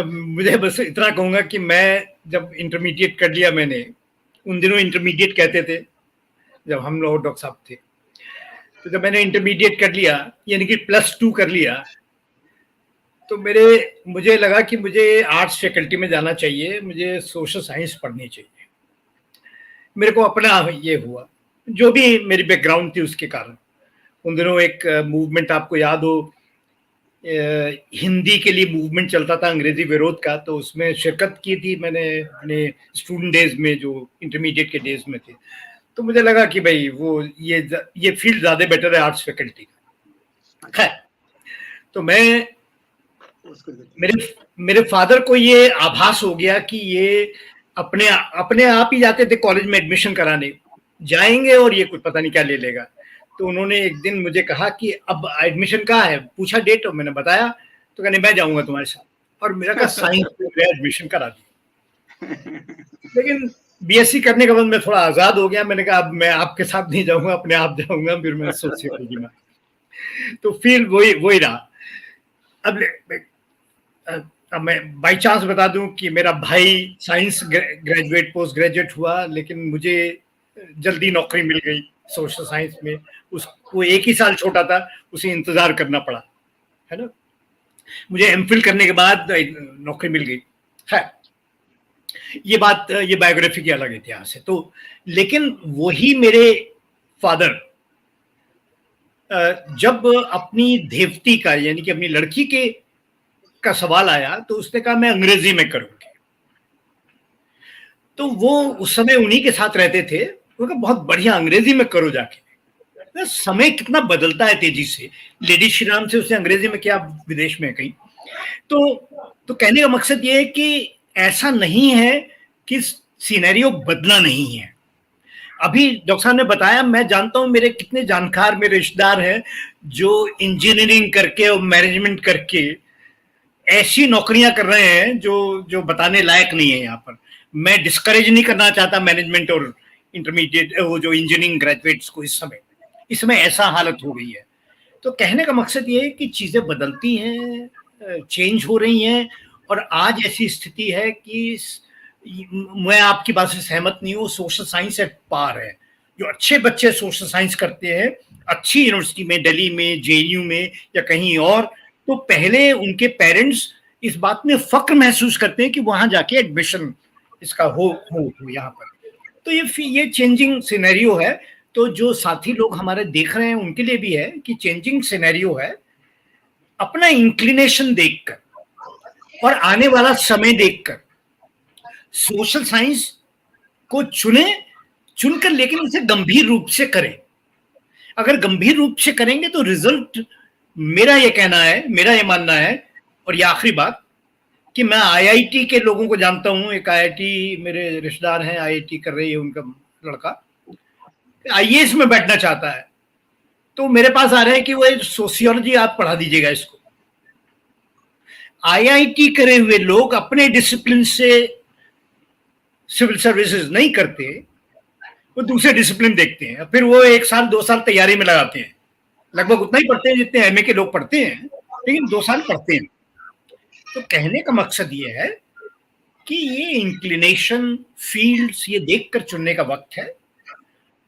मुझे बस इतना कहूंगा कि मैं जब इंटरमीडिएट कर लिया, मैंने उन दिनों इंटरमीडिएट कहते थे जब हम लोग डॉक्टर साहब थे, तो जब मैंने इंटरमीडिएट कर लिया यानी कि +2 कर लिया, तो मुझे लगा कि मुझे आर्ट्स फैकल्टी में जाना चाहिए, मुझे सोशल साइंस पढ़नी चाहिए। मेरे को अपना ये हुआ, जो भी मेरी बैकग्राउंड थी उसके कारण। उन दिनों एक मूवमेंट आपको याद हो, हिंदी के लिए मूवमेंट चलता था, अंग्रेजी विरोध का, तो उसमें शिरकत की थी मैंने अपने स्टूडेंट डेज में, जो इंटरमीडिएट के डेज में थे। तो मुझे लगा कि भाई वो ये फील्ड ज्यादा बेटर है आर्ट्स फैकल्टी का। खैर, तो मेरे फादर को ये आभास हो गया कि ये अपने आप ही जाते थे कॉलेज में एडमिशन कराने, जाएंगे और ये कुछ पता नहीं क्या ले लेगा। तो उन्होंने एक दिन मुझे कहा कि अब एडमिशन कहाँ है, पूछा डेट, और मैंने बताया, तो कहने मैं जाऊंगा तुम्हारे साथ, और मेरा कहा साइंस में एडमिशन करा दी। लेकिन बीएससी करने के बाद मैं थोड़ा आजाद हो गया, मैंने कहा अब मैं आपके साथ नहीं जाऊंगा, अपने आप जाऊंगा, फिर मैं सोशियोलॉजी में। तो फिर वही वही रहा। अब अब मैं बाई चांस बता दूं कि मेरा भाई साइंस ग्रेजुएट पोस्ट ग्रेजुएट हुआ, लेकिन मुझे जल्दी नौकरी मिल गई सोशल साइंस में। उसको एक ही साल छोटा था, उसे इंतजार करना पड़ा, है ना। मुझे एमफिल करने के बाद नौकरी मिल गई है। ये बायोग्राफी की अलग इतिहास है। तो लेकिन वही मेरे फादर जब अपनी देवती का, यानी कि अपनी लड़की के का सवाल आया, तो उसने कहा मैं अंग्रेजी में करूंगी। तो वो उस समय उन्हीं के साथ रहते थे, उन्होंने कहा बहुत बढ़िया, अंग्रेजी में करो जाके। समय कितना बदलता है तेजी से। लेडी श्री राम से उसने अंग्रेजी में किया, विदेश में कहीं। तो कहने का मकसद ये है कि ऐसा नहीं है कि सिनेरियो बदला नहीं है। अभी डॉक्टर साहब ने बताया, मैं जानता हूं मेरे कितने जानकार मेरे रिश्तेदार हैं जो इंजीनियरिंग करके और मैनेजमेंट करके ऐसी नौकरियां कर रहे हैं जो जो बताने लायक नहीं है। यहाँ पर मैं डिस्करेज नहीं करना चाहता मैनेजमेंट और इंटरमीडिएट वो जो इंजीनियरिंग ग्रेजुएट्स को। इस समय ऐसा हालत हो गई है। तो कहने का मकसद ये है कि चीजें बदलती हैं, चेंज हो रही हैं, और आज ऐसी स्थिति है कि मैं आपकी बात से सहमत नहीं हूँ, सोशल साइंस एट पार है। जो अच्छे बच्चे सोशल साइंस करते हैं अच्छी यूनिवर्सिटी में, दिल्ली में, जेएनयू में या कहीं और, तो पहले उनके पेरेंट्स इस बात में फक्र महसूस करते हैं कि वहां जाके एडमिशन इसका हो यहाँ पर। तो ये चेंजिंग सिनेरियो है। तो जो साथी लोग हमारे देख रहे हैं उनके लिए भी है कि चेंजिंग सिनेरियो है। अपना इंक्लिनेशन देखकर और आने वाला समय देखकर सोशल साइंस को चुनकर, लेकिन उसे गंभीर रूप से करें। अगर गंभीर रूप से करेंगे तो रिजल्ट, मेरा ये कहना है, मेरा ये मानना है। और ये आखिरी बात कि मैं आईआईटी के लोगों को जानता हूं। एक आईआईटी मेरे रिश्तेदार हैं, आईआईटी कर रही है उनका लड़का, आईएएस में बैठना चाहता है। तो मेरे पास आ रहे हैं कि वो सोशियोलॉजी आप पढ़ा दीजिएगा इसको। आईआईटी करे हुए लोग अपने डिसिप्लिन से सिविल सर्विसेज नहीं करते, वो दूसरे डिसिप्लिन देखते हैं, फिर वो 1 साल 2 साल तैयारी में लगाते हैं। लगभग उतना ही पढ़ते हैं जितने एमए के लोग पढ़ते हैं, लेकिन 2 साल पढ़ते हैं। तो कहने का मकसद ये है कि ये इंक्लिनेशन फील्ड्स ये देखकर चुनने का वक्त है।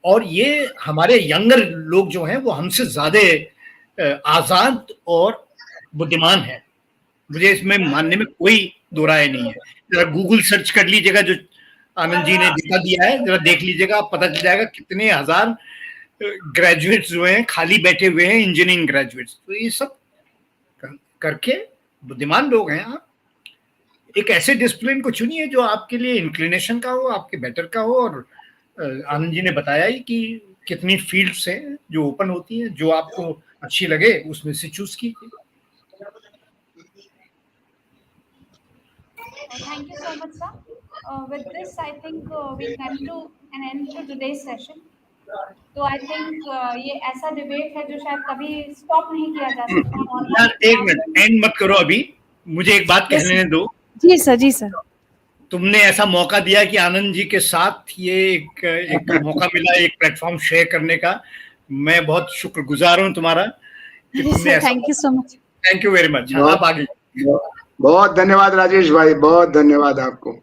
और ये हमारे यंगर लोग जो हैं वो हमसे ज्यादा आजाद और बुद्धिमान है। मुझे इसमें मानने में कोई दो राय नहीं है। जरा गूगल सर्च कर लीजिएगा, जो आनंद जी ने दिखा दिया है, जरा देख लीजिएगा, पता चल जाएगा कितने हजार ग्रेजुएट्स जो हैं खाली बैठे हुए हैं, इंजीनियरिंग ग्रेजुएट्स। तो ये सब करके बुद्धिमान लोग हैं आप। एक ऐसे डिसिप्लिन को चुनिए जो आपके लिए इंक्लिनेशन का हो, आपके बेटर का हो। और आनंद जी ने बताया ही कि कितनी फील्ड्स हैं जो ओपन होती हैं, जो आपको अच्छी लगे उसमें से चूज कीजिए। Thank you so much, sir. With this, I think we come to an end to today's session. तो आई थिंक ये ऐसा डिबेट है जो शायद कभी स्टॉप नहीं किया जा सकता यार एक मिनट, एंड मत करो अभी, मुझे एक बात कहने दो। जी सर, जी सर। तुमने ऐसा मौका दिया कि आनंद जी के साथ ये एक मौका मिला एक प्लेटफॉर्म शेयर करने का। मैं बहुत शुक्रगुजार हूँ तुम्हारा कि तुमने ऐसा। Thank you so much. Thank you very much. आप आगे। बहुत धन्यवाद राजेश भाई, बहुत धन्यवाद आपको।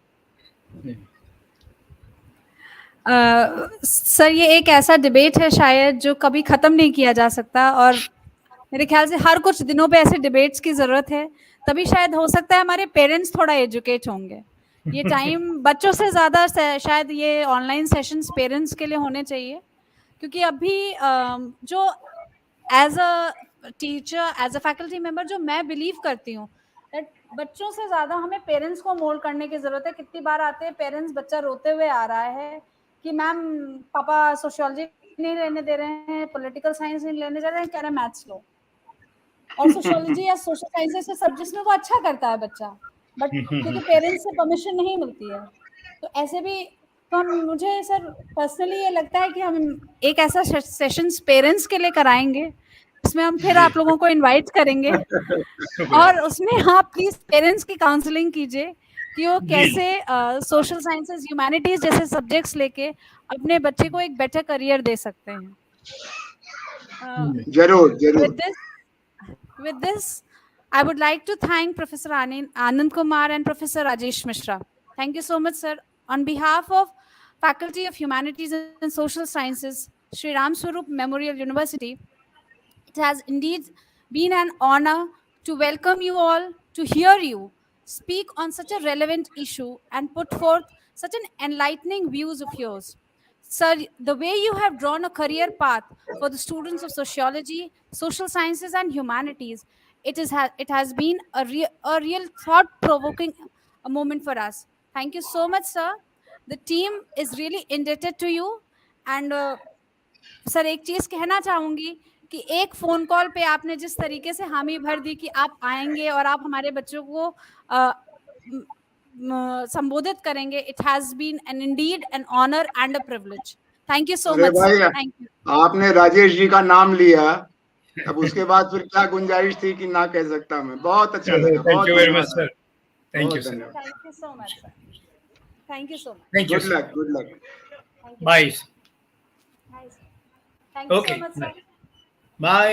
सर ये एक ऐसा डिबेट है शायद जो कभी खत्म नहीं किया जा सकता, और मेरे ख्याल से हर कुछ दिनों पे ऐसे डिबेट्स की जरूरत है। तभी शायद हो सकता है हमारे पेरेंट्स थोड़ा एजुकेट होंगे। ये टाइम बच्चों से ज्यादा शायद ये ऑनलाइन सेशंस पेरेंट्स के लिए होने चाहिए, क्योंकि अभी जो as a teacher, as a faculty member, जो मैं बिलीव करती हूँ दैट बच्चों से ज्यादा हमें पेरेंट्स को मोल्ड करने की जरूरत है। कितनी बार आते हैं पेरेंट्स, बच्चा रोते हुए आ रहा है कि मैम पापा सोशियोलॉजी नहीं लेने दे रहे हैं, पॉलिटिकल साइंस नहीं लेने दे रहे हैं, कह रहे हैं मैथ्स लो। और सोशियोलॉजी या सोशल साइंसेस से सब्जेक्ट्स में वो अच्छा करता है बच्चा, बट क्योंकि पेरेंट्स से परमिशन नहीं मिलती है। तो ऐसे भी तो हम मुझे सर पर्सनली ये लगता है कि हम एक ऐसा सेशंस पेरेंट्स के लिए कराएंगे इसमें हम फिर जी आप लोगों को इनवाइट करेंगे शुक्रिया और उसमें आप प्लीज पेरेंट्स की काउंसलिंग कीजिए कि वो जी कैसे सोशल साइंसेज ह्यूमैनिटीज जैसे सब्जेक्ट्स लेके अपने बच्चे को एक बेटर करियर दे सकते हैं जरूर with जरूर this with this I would like to thank Professor Anand Kumar and Professor Rajesh Misra. Thank you so much, sir. On behalf of Faculty of Humanities and Social Sciences, Shri Ramswaroop Memorial University, it has indeed been an honor to welcome you all, to hear you speak on such a relevant issue and put forth such an enlightening views of yours. Sir, the way you have drawn a career path for the students of sociology, social sciences, and humanities, it has been a real thought-provoking moment for us. Thank you so much, sir. The team is really indebted to you, and sir एक चीज कहना चाहूंगी कि एक phone call पे आपने जिस तरीके से हामी भर दी कि आप आएंगे और आप हमारे बच्चों को संबोधित करेंगे it has been an indeed an honour and a privilege thank you so अरे मच सर भाई, थैंक यू आपने राजेश जी का नाम लिया, अब उसके बाद फिर क्या गुंजाइश थी कि ना कह सकता मैं। बहुत अच्छा लगा, थैंक बहुत यू वेरी मच धन्यवाद, सर थैंक यू बहुत सर धन्यवाद। Thank you so much sir thank you so much thank you good sir luck, good luck. Thank you bye thank you so okay much sir bye